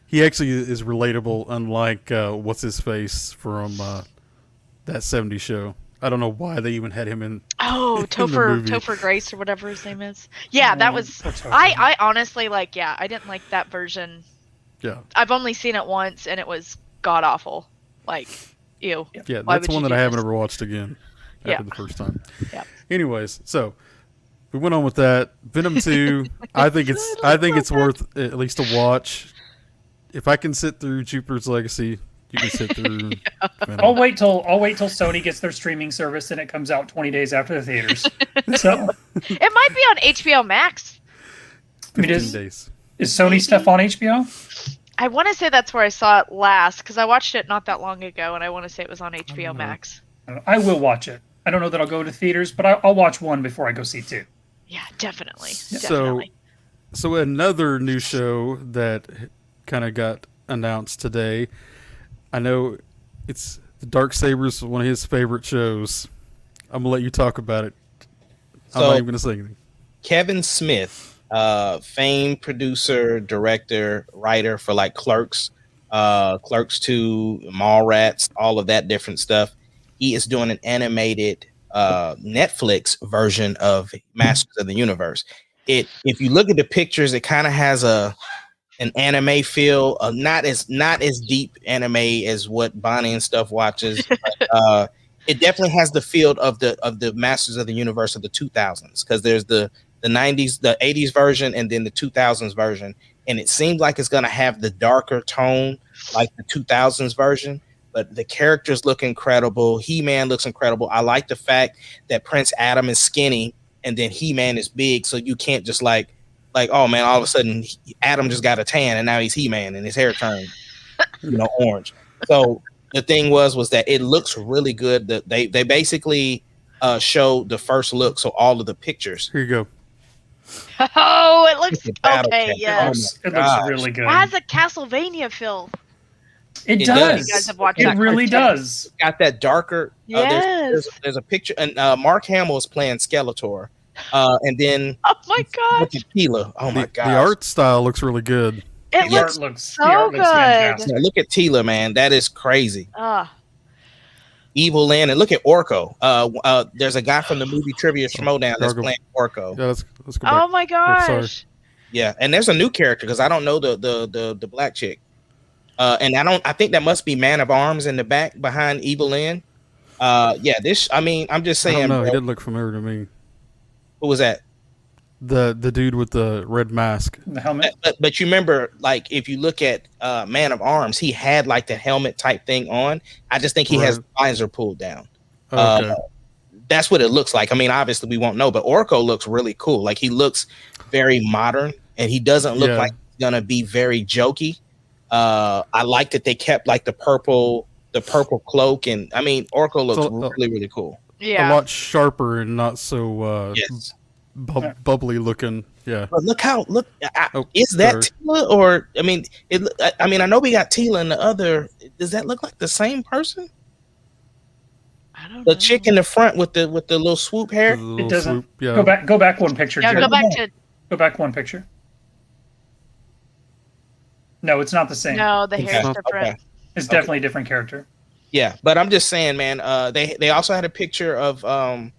He actually is relatable, unlike what's his face from that 70s show. I don't know why they even had him in. Oh, the Topher movie. Topher Grace or whatever his name is. Yeah, that was. Poor Topher. I honestly like. Yeah, I didn't like that version. Yeah. I've only seen it once, and it was god awful. Like, ew. Yeah, Why that's would one you that I do haven't this? ever watched again after Yeah. the first time. Yeah. Anyways, so we went on with that. Venom 2, I think it's worth at least a watch. If I can sit through Jupiter's Legacy, You can sit through. I'll wait till Sony gets their streaming service and it comes out 20 days after the theaters. So It might be on HBO Max. 15 days. Is Sony stuff on HBO? I want to say that's where I saw it last because I watched it not that long ago, and I want to say it was on HBO Max. I will watch it. I don't know that I'll go to theaters, but I'll watch one before I go see two. Yeah, definitely. So another new show that kind of got announced today. I know it's the Dark Sabers, one of his favorite shows. I'm gonna let you talk about it. I'm not even gonna say anything. Kevin Smith, famed producer, director, writer for like Clerks, Clerks 2, Mallrats, all of that different stuff. He is doing an animated Netflix version of Masters of the Universe. If you look at the pictures, it kind of has an anime feel, not as deep anime as what Bonnie and stuff watches. But, it definitely has the feel of the Masters of the Universe of the 2000s, because there's the 90s, the 80s version, and then the 2000s version, and it seems like it's going to have the darker tone like the 2000s version. But the characters look incredible. He-Man looks incredible. I like the fact that Prince Adam is skinny and then He-Man is big, so you can't just like, oh man, all of a sudden Adam just got a tan and now he's He-Man and his hair turned, orange. So the thing was that it looks really good. That they basically showed the first look, so all of the pictures. Here you go. Oh, it looks Battle okay. Cat. Yes, It looks really good. it has a Castlevania feel. It It does. does. You guys have watched It that really cartoon. does. Got that darker. Yes. There's a picture, and Mark Hamill is playing Skeletor, and then Oh my look gosh, at Tila. Oh my god, The art style looks really good. it The art looks looks so the art looks good. fantastic. Look at Tila, man. That is crazy. Ah, Evil Lynn, and look at Orko. There's a guy from the movie Trivia Schmodown that's Gargle. playing Orko. Yeah, let's go back. oh my gosh. Yeah, and there's a new character because I don't know the black chick. And I think that must be Man of Arms in the back behind Evil Lynn. Yeah, I'm just I saying. don't know. Bro, He didn't look familiar to me. who was that? The dude with the red mask. The helmet. But you remember, like, if you look at Man of Arms, he had like the helmet type thing on. I just think he has the visor pulled down. Okay. That's what it looks like. I mean, obviously we won't know, but Orko looks really cool. Like, he looks very modern, and he doesn't look like he's gonna be very jokey. I like that they kept like the purple cloak, and I mean, Orko looks really, really cool. Yeah. A lot sharper and not so Yes. bubbly looking. Yeah. But Oh, is that sorry. Tila, or I mean, I know we got Tila in the other. Does that look like the same person? I don't The know. chick in the front with the little swoop hair. The little It doesn't. swoop, yeah. Go back one picture. Yeah, Jared. go back one picture. No, it's not the same. No, the hair's not- different. Okay. It's definitely a different character. Yeah, but I'm just saying, man. They also had a picture of the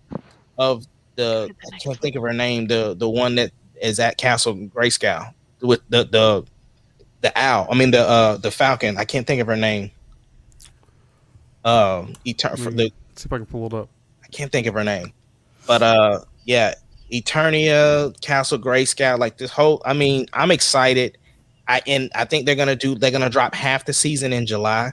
I can't think of her name, the one that is at Castle Grayskull with the owl. I mean the falcon. I can't think of her name. See if I can pull it up. I can't think of her name, but yeah, Eternia, Castle Grayskull, like this whole. I mean, I'm excited. I think they're gonna drop half the season in July.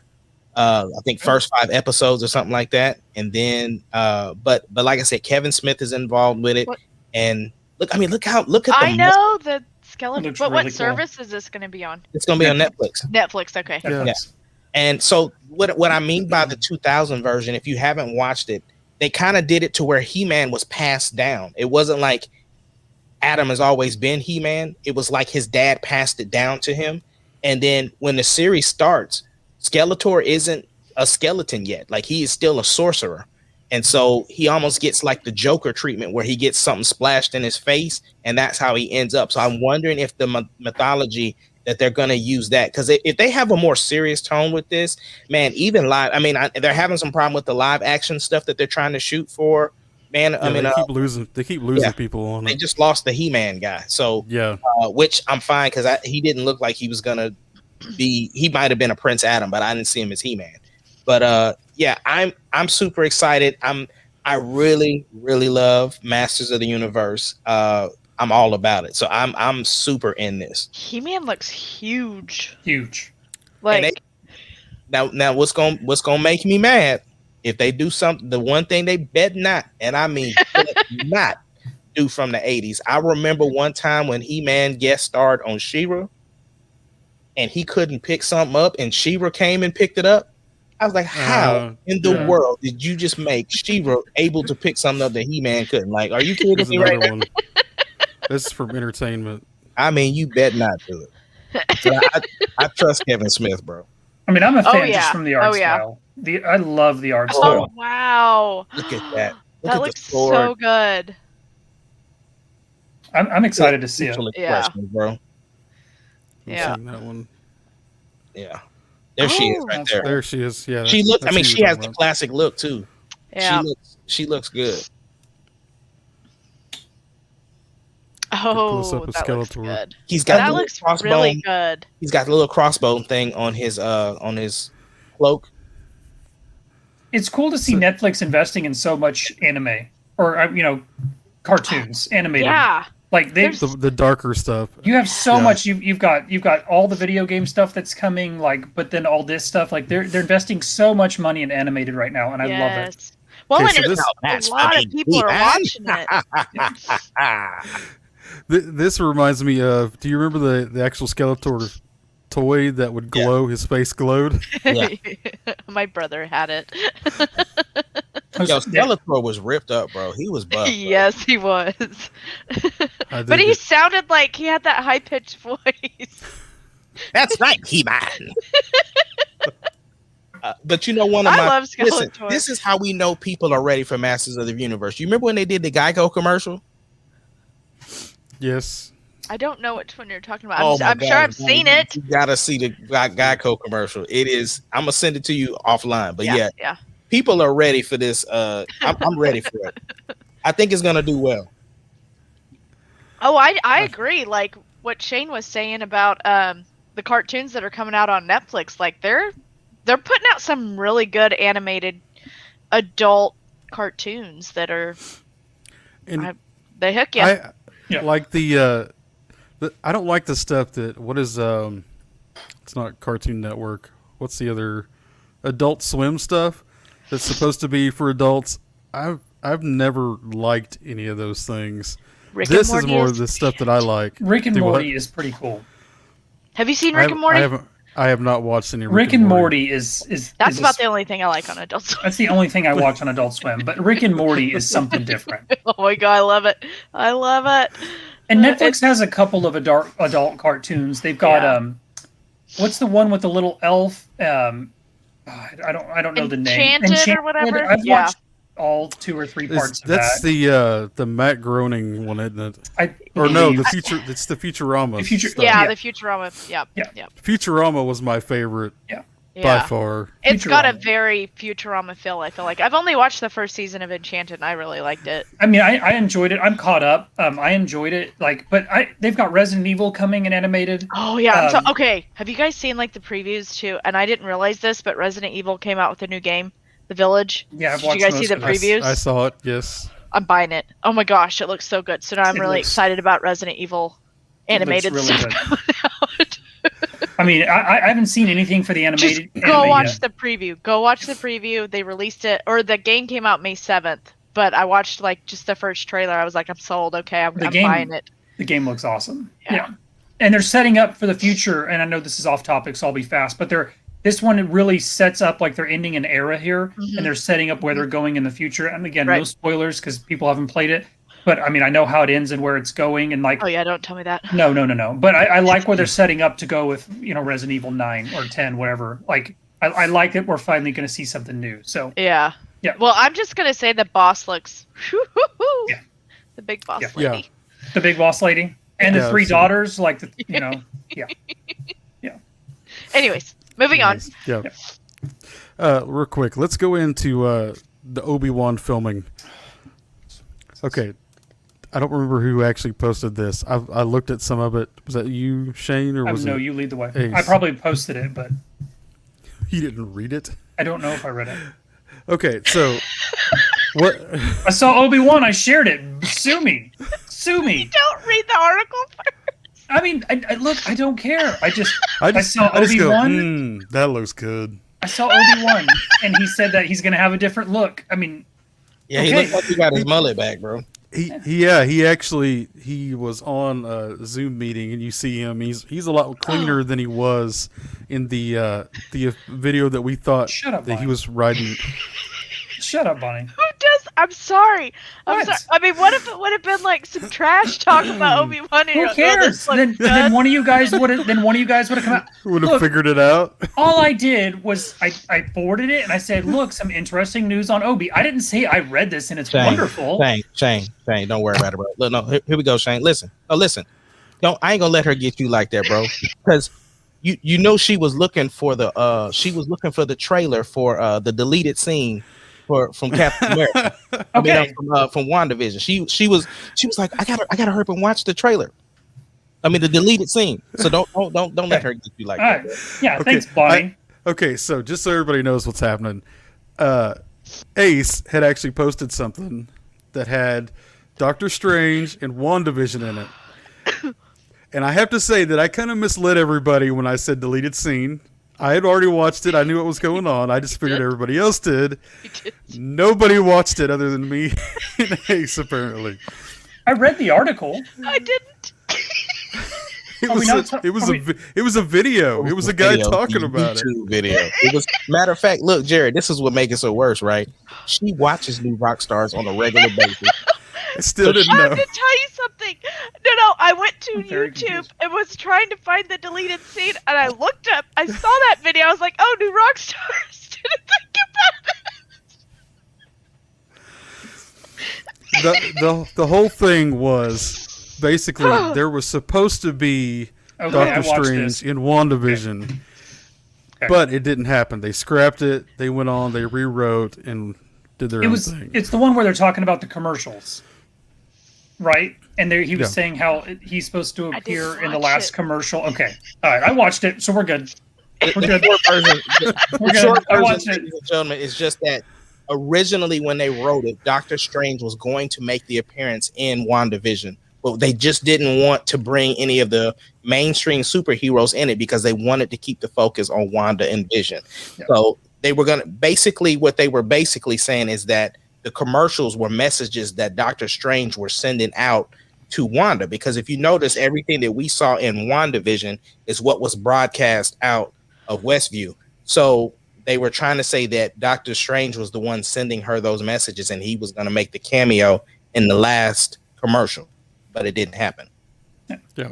I think first 5 episodes or something like that, and then but like I said, Kevin Smith is involved with it, and look at the. I know the skeleton, looks but really what cool. service is this going to be on? It's gonna be on Netflix. Netflix. Okay. Yeah. Yeah. And so what I mean by the 2000 version, if you haven't watched it, they kind of did it to where He-Man was passed down. It wasn't like Adam has always been He-Man. It was like his dad passed it down to him. And then when the series starts, Skeletor isn't a skeleton yet. Like, he is still a sorcerer. And so he almost gets like the Joker treatment where he gets something splashed in his face, and that's how he ends up. So I'm wondering if the mythology that they're going to use that, because if they have a more serious tone with this, man, even live, I mean, they're having some problem with the live action stuff that they're trying to shoot for, man. I mean, they keep losing people on they it. just lost the He-Man guy. So, Yeah. which I'm fine, because he didn't look like he was going to be, he might have been a Prince Adam, but I didn't see him as He-Man. But yeah, I'm super excited. I really, really love Masters of the Universe. I'm all about it. So I'm super in this. He-Man looks huge. Huge. Like, Now, what's gonna make me mad if they do something? The one thing they bet not, and I mean bet not do from the 80s. I remember one time when He-Man guest starred on She-Ra, and he couldn't pick something up, and She-Ra came and picked it up. I was like, how in the world did you just make She-Ra able to pick something up that He-Man couldn't? Like, are you kidding There's me right another now? one. This is from entertainment. I mean, you bet not do it. So I trust Kevin Smith, bro. I mean, I'm a fan yeah. just from the art Oh, yeah. style. I love the art Oh style. wow! Look at that. Look That at looks the sword. so good. I'm excited to see it. Facial Yeah. expressions, bro. Yeah. Seen that one. Yeah. There she is right there. There she is. Yeah. She looks. I that's mean, who she you're has talking the about. classic look too. Yeah. She looks good. close Oh, up of that looks Skeletor. good. He's got That the little looks crossbone. really good. He's got the little crossbone thing on his cloak. It's cool to see Netflix investing in so much anime or cartoons, animated. Yeah. Like they, The darker stuff. you have so Yeah. much. You've got all the video game stuff that's coming. Like, but then all this stuff. Like they're investing so much money in animated right now, and I love it. Yes. Well, Okay, and so it's a lot of people are watching it. This reminds me of. Do you remember the actual Skeletor toy that would glow? His face glowed. Yeah. My brother had it. Yo, Skeletor was ripped up, bro. He was buff. Bro. Yes, he was. I But dig he it. sounded like he had that high pitched voice. That's right, He-Man. But you know, one of I my love listen, Skeletor. this is how we know people are ready for Masters of the Universe. You remember when they did the Geico commercial? Yes. I don't know which one you're talking about. Oh my I'm God, sure I've man, seen it. You gotta see the Geico commercial. It is. I'm gonna send it to you offline. But yeah, Yeah. people are ready for this. I'm ready for it. I think it's gonna do well. Oh, I agree. Like what Shane was saying about the cartoons that are coming out on Netflix. Like they're putting out some really good animated adult cartoons that are And they hook you. I Yeah. like the I don't like the stuff that what is it's not Cartoon Network. What's the other Adult Swim stuff that's supposed to be for adults? I've never liked any of those things. Rick and This is Morty more is- of the stuff that I like. Rick and Do what? Morty is pretty cool. Have you seen Rick and Morty? I have not watched any Rick and Morty is That's is about the only thing I like on Adult Swim. that's the only thing I watch on Adult Swim. But Rick and Morty is something different. Oh my god, I love it. I love it. And Netflix has a couple of adult cartoons. They've got Yeah. what's the one with the little elf? I don't know the name. Enchanted or whatever? I've Yeah. watched all 2 or 3 parts of that. That's the Matt Groening one, isn't it? I Or no, believe- the future. It's the Futurama. The Future- stuff. Yeah, Yeah. the Futurama. Yep. Yeah. Yep. Futurama was my favorite by Yeah. far. It's got a Futurama. very Futurama feel, I feel like. I've only watched the first season of Enchanted and I really liked it. I mean, I enjoyed it. I'm caught up. I enjoyed it. They've got Resident Evil coming in animated. Oh yeah. Um, Okay. Have you guys seen like the previews too? And I didn't realize this, but Resident Evil came out with a new game, The Village. Yeah, I've Did watched you guys see most the of it. previews? I saw it. Yes. I'm buying it. Oh my gosh, it looks so good. So now I'm It really looks- excited about Resident Evil animated really stuff good. coming out. I mean, I haven't seen anything for the Just animated. go anime watch yet. the preview. Go watch the preview. They released it, or the game came out May 7th. But I watched like just the first trailer. I was like, I'm sold. Okay, I'm game- buying it. The game looks awesome. Yeah. Yeah. And they're setting up for the future. And I know this is off topic, so I'll be fast. But this one, it really sets up like they're ending an era here, and they're setting up where they're going in the future. And again, no Right. spoilers because people haven't played it. But I mean, I know how it ends and where it's going, and like, Oh yeah, don't tell me that. no. But I like where they're setting up to go with Resident Evil 9 or 10, whatever. Like, I like that we're finally going to see something new. So Yeah. Yeah. Well, I'm just gonna say the boss looks. Yeah. The big boss Yeah. lady. the big boss lady and Yeah, the 3 so- daughters, like Anyways, moving on. Nice. Yeah. Real quick, let's go into the Obi-Wan filming. Okay. I don't remember who actually posted this. I looked at some of it. Was that you, Shane, or was no, it you lead the way. Ace? I probably posted it, but you didn't read it? I don't know if I read it. Okay, so what? I saw Obi-Wan. I shared it. Sue me. Sue me. Don't read the article first. I mean, I look. I don't care. I I just saw go, Obi-Wan. that looks good. I saw Obi-Wan, and he said that he's going to have a different look. I mean, Yeah, he looks like he got his mullet back, bro. He was on a Zoom meeting, and you see him. He's a lot cleaner than he was in the video that we thought Shut up, that he Bonnie. was riding. Shut up, Bonnie. Who does? I'm sorry. What? Sorry. I mean, what if it would have been like some trash talk about Obi-Wan? Who cares? Then one of you guys would have. Then one of you guys would have come out. Would have Look, figured it out. all I did was I forwarded it and I said, "Look, some interesting news on Obi." I didn't say I read this and it's wonderful. Shane, don't worry about it, bro. Look, no, here we go, Shane. Listen. I ain't gonna let her get you like that, bro. Because you know she was looking for the trailer for the deleted scene from Captain America. Okay. From WandaVision. She was like, I gotta hurry up and watch the trailer. I mean the deleted scene. So don't let her get you like All that. right. Yeah. Okay, Thanks, Bonnie. Okay, so just so everybody knows what's happening, Ace had actually posted something that had Doctor Strange and WandaVision in it. And I have to say that I kind of misled everybody when I said deleted scene. I had already watched it. I knew what was going on. I just figured everybody else did. Nobody watched it other than me and Ace, apparently. I read the article. I didn't. It was a video. It was a guy talking about it. YouTube video. It was matter of fact. Look, Jared, this is what makes it so worse, right? She watches New Rock Stars on a regular basis. I still didn't I know. have to tell you something. No, I went to I'm very YouTube confused. and was trying to find the deleted scene, and I looked up. I saw that video. I was like, "Oh, New Rock Stars." Didn't think about it. The whole thing was basically there was supposed to be Okay, I Doctor watched Strange this. in WandaVision, Okay. but it didn't happen. They scrapped it. They went on. They rewrote and did their own thing. It's the one where they're talking about the commercials, right? And he was Yeah. saying how he's supposed to didn't appear in the watch last it. commercial. Okay, all right, I watched it, so we're good. We're good. Short version, We're the good. short I version, watched it. ladies and gentlemen, is just that originally when they wrote it, Doctor Strange was going to make the appearance in WandaVision, but they just didn't want to bring any of the mainstream superheroes in it because they wanted to keep the focus on Wanda and Vision. Yeah. So they were going to what they were basically saying is that the commercials were messages that Doctor Strange were sending out to Wanda, because if you notice, everything that we saw in WandaVision is what was broadcast out of Westview. So they were trying to say that Doctor Strange was the one sending her those messages and he was going to make the cameo in the last commercial, but it didn't happen. Yeah.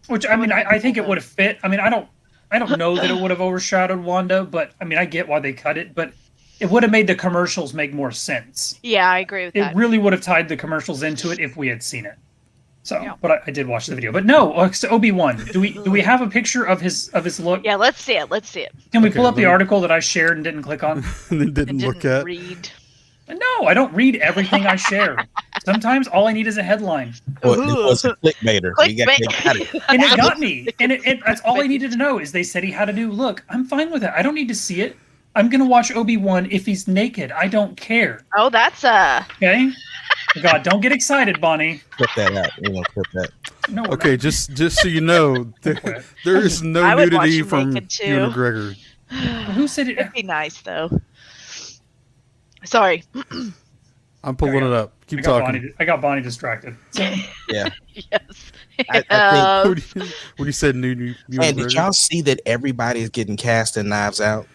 Which I mean, I think it would have fit. I mean, I don't know that it would have overshadowed Wanda, but I mean, I get why they cut it, but it would have made the commercials make more sense. Yeah, I agree with It that. really would have tied the commercials into it if we had seen it. So, Yeah. but I did watch the video. But no, so Obi-Wan. Do we have a picture of his look? Yeah, let's see it. Can we Okay, pull up the let me- article that I shared and didn't click on? And then I didn't look didn't at. read. No, I don't read everything I share. Sometimes all I need is a headline, Well, it was a clickbaiter. We got it. and it got me. And that's all I needed to know is they said he had a new look. I'm fine with it. I don't need to see it. I'm gonna watch Obi-Wan if he's naked. I don't care. Oh, that's Okay. God, don't get excited, Bonnie. Clip that out. We're gonna clip that. No. we're Okay, just so you know, there is no I would watch nudity him from naked, too. Ewan McGregor. not. Who said it? It'd be nice though. Sorry. I'm pulling it up. Keep talking. I got Bonnie distracted. So, Yeah. Yes. I What you said, Ewan And did McGregor? y'all see that everybody's getting cast in Knives Out?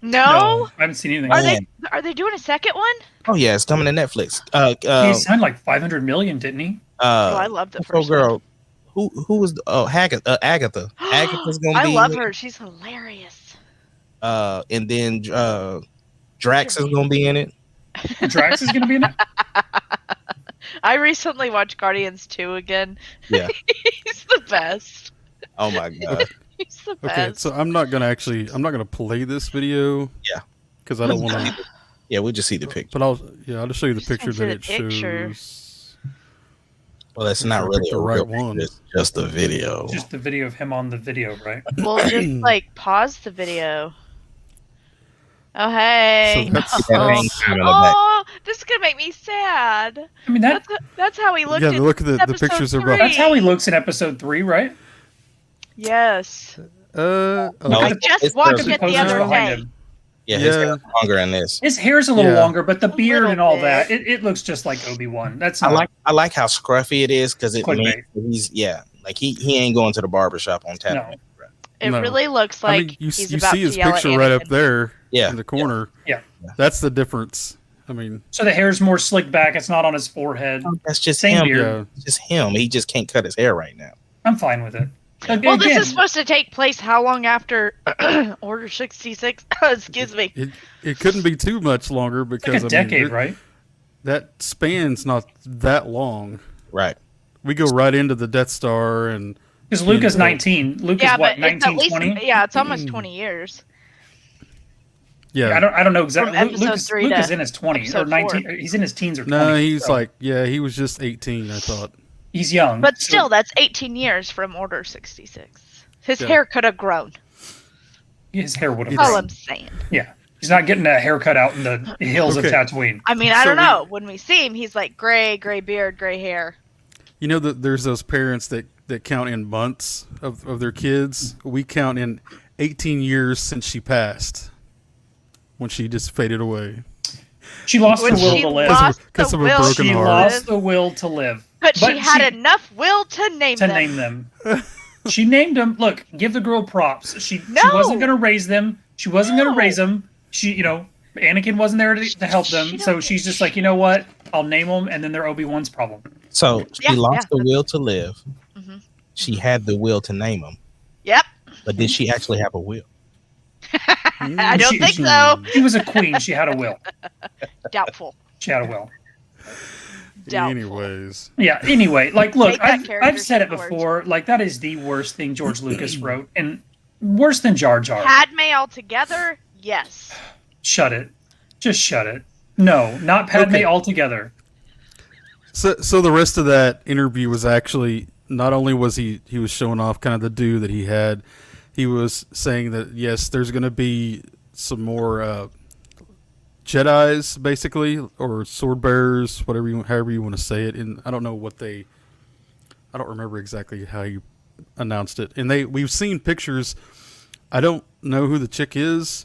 No. I haven't seen anything. Are they doing a second one? Oh yeah, it's coming to Netflix. He signed like 500 million, didn't he? I love the what's her first girl. Who was Agatha? Agatha. Agatha's gonna I be. love her. She's hilarious. And then Drax is gonna be in it. Drax is going to be in it. I recently watched Guardians 2 again. Yeah. He's the best. Oh my god. He's the Okay, best. so I'm not gonna play this video. Yeah. Because I don't want to. Yeah, we'll just see the picture. But I'll just show you the picture send you that the it picture. shows. Well, it's not Pick really the a right real one. picture, it's just a video. Just the video of him on the video, right? Well, just like pause the video. Oh hey. So that's- That oh, hang time in the back. oh, this is gonna make me sad. I mean, That's how he looked. Yeah, in look at the episode pictures are 3. about- that's how he looks in episode 3, right? Yes. No, I just it's watched early. it the Posters other behind day. him. Yeah, his Yeah. hair's longer in this. His hair's a little Yeah. longer, but the A beard little and all bit. that, it looks just like Obi-Wan. That's not I like how scruffy it is because it means clickbait. he's like he ain't going to the barbershop on No. Tatooine. It No. really looks I like mean, you he's you about see his to yell picture at right up Anakin. there Yeah. in the corner. Yeah. That's the difference. I mean, So the hair's more slicked back. It's not on his forehead. That's just Same him. beard. yeah. It's just him. He just can't cut his hair right now. I'm fine with it. Well, this Again, is supposed to take place how long after Order 66? Excuse me. It couldn't be too much longer like because a decade, I mean, right? that span's not that long. Right. We go right into the Death Star and Because Luke is 19. Luke Yeah, is what, but it's at 19, least 20? yeah, it's almost 20 years. yeah. I don't know exactly. From episode 3 Luke to is in his 20s or episode 19. 4. He's in his teens or 20s. No, he's so like he was just 18. I thought. he's young. But so still, that's 18 years from Order 66. His Yeah. hair could have grown. his hair would have It's- All grown. I'm saying. Yeah. He's not getting a haircut out in the hills of Okay. Tatooine. I mean, I So don't know. When we see him, he's like gray beard, gray hair. You know that there's those parents that count in months of their kids. We count in 18 years since she passed, when she just faded away. She lost When the will she to live. lost Because the of a will broken She heart. lost the will to live. But she had enough will to name to them. name them. She named them. Look, give the girl props. She No. wasn't going to raise them. She wasn't going No. to raise them. She, Anakin wasn't there to help them. She So don't- she's just like, you know what? I'll name them, and then they're Obi-Wan's problem. So she Yeah, lost yeah. the will to live. Mhm. She had the will to name him, Yep. but did she actually have a will? I don't She- think so. She was a queen. She had a will. Doubtful. She had a will. Doubtful. Anyways, Yeah. Anyway, like, look, Take that I've character said it to the words. before. Like, that is the worst thing George Lucas wrote, and worse than Jar Jar. Padme altogether? Yes. Shut it. Just shut it. No, not Padme Okay. altogether. so the rest of that interview was actually not only was he was showing off kind of the do that he had, he was saying that yes, there's going to be some more Jedi's basically, or sword bearers, however you want to say it. And I don't know I don't remember exactly how you announced it. And we've seen pictures. I don't know who the chick is,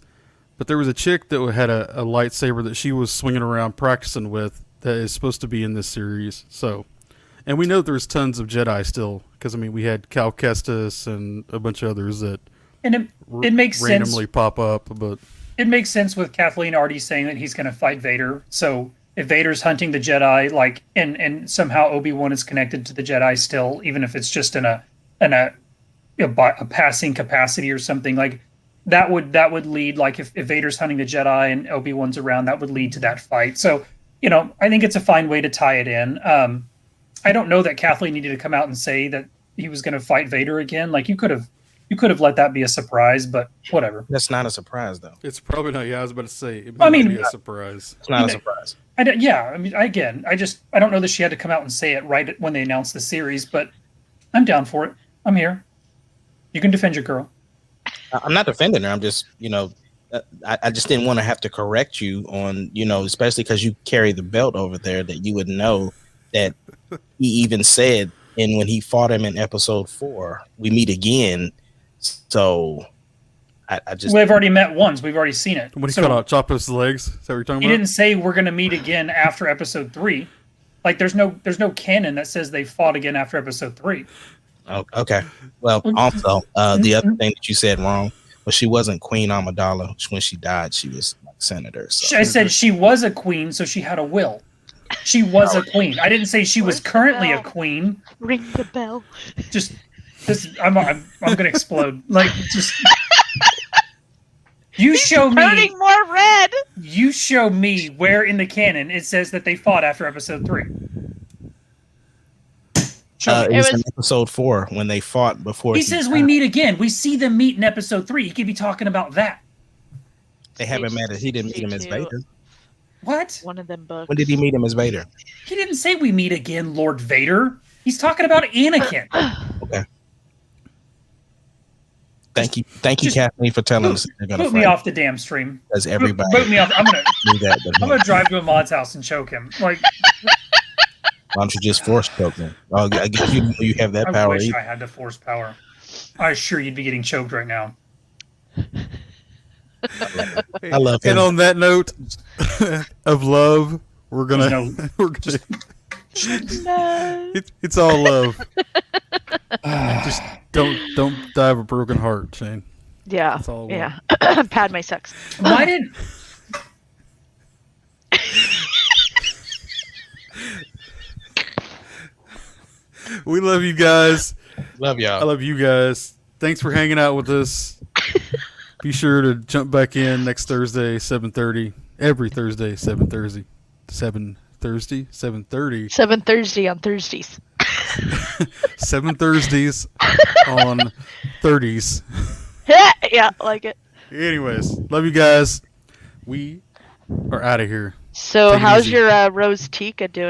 but there was a chick that had a lightsaber that she was swinging around practicing with that is supposed to be in this series. So, and we know there's tons of Jedi still, because I mean we had Cal Kestis and a bunch of others that And it makes randomly sense. pop up, but It makes sense with Kathleen already saying that he's going to fight Vader. So if Vader's hunting the Jedi, like, and somehow Obi-Wan is connected to the Jedi still, even if it's just in a passing capacity or something, like that would lead, like if Vader's hunting the Jedi and Obi-Wan's around, that would lead to that fight. So, I think it's a fine way to tie it in. I don't know that Kathleen needed to come out and say that he was going to fight Vader again. Like, you could have let that be a surprise, but whatever. That's not a surprise, though. it's probably not. Yeah, I was about to say it I might mean- be a surprise. It's not a surprise. I don't know that she had to come out and say it right when they announced the series, but I'm down for it. I'm here. You can defend your girl. I'm not defending her. I'm just, I just didn't want to have to correct you on, especially because you carry the belt over there, that you would know that he even said, and when he fought him in episode 4, we meet again. So I just, We've already met once. We've already seen it. When he So cut out chop his legs, is that what you're talking he about? didn't say we're going to meet again after episode 3. Like, there's no canon that says they fought again after episode 3. oh, okay. Well, also, the other thing that you said wrong was she wasn't Queen Amidala. When she died, she was like senator. So. I said she was a queen, so she had a will. She was a queen. I didn't say she was currently a queen. Ring the bell. Just this, I'm gonna explode. Like, just you show me. Turning more red. You show me where in the canon it says that they fought after episode 3. Show me. It was was- in episode 4 when they fought before. He says we meet again. We see them meet in episode 3. He could be talking about that. They haven't met. He didn't meet him as Vader. What? One of them books. When did he meet him as Vader? He didn't say we meet again, Lord Vader. He's talking about Anakin. Okay. Thank you, Just Kathleen, for telling us they're gonna Put me fight. off the damn stream. Because everybody Put me off. I'm gonna knew that. But drive to a mod's house and choke him. Like, why don't you just force choke them? I guess you have that I power. wish Either. I had the force power. I assure you'd be getting choked right now. I love him. And on that note of love, we're gonna. No, we're gonna No. it's all love. Just don't die of a broken heart, Shane. Yeah. That's all. Yeah. Padme sucks. Why did? We love you guys. Love I y'all. love you guys. Thanks for hanging out with us. Be sure to jump back in next Thursday, 7:30. Every Thursday, 7:30. 7:30. 7:30. 7 Thursday on Thursdays. 7 Thursdays on 30s. Yeah, like it. Anyways, love you guys. We are out of here. So, Take it how's easy. your Rose Tika doing?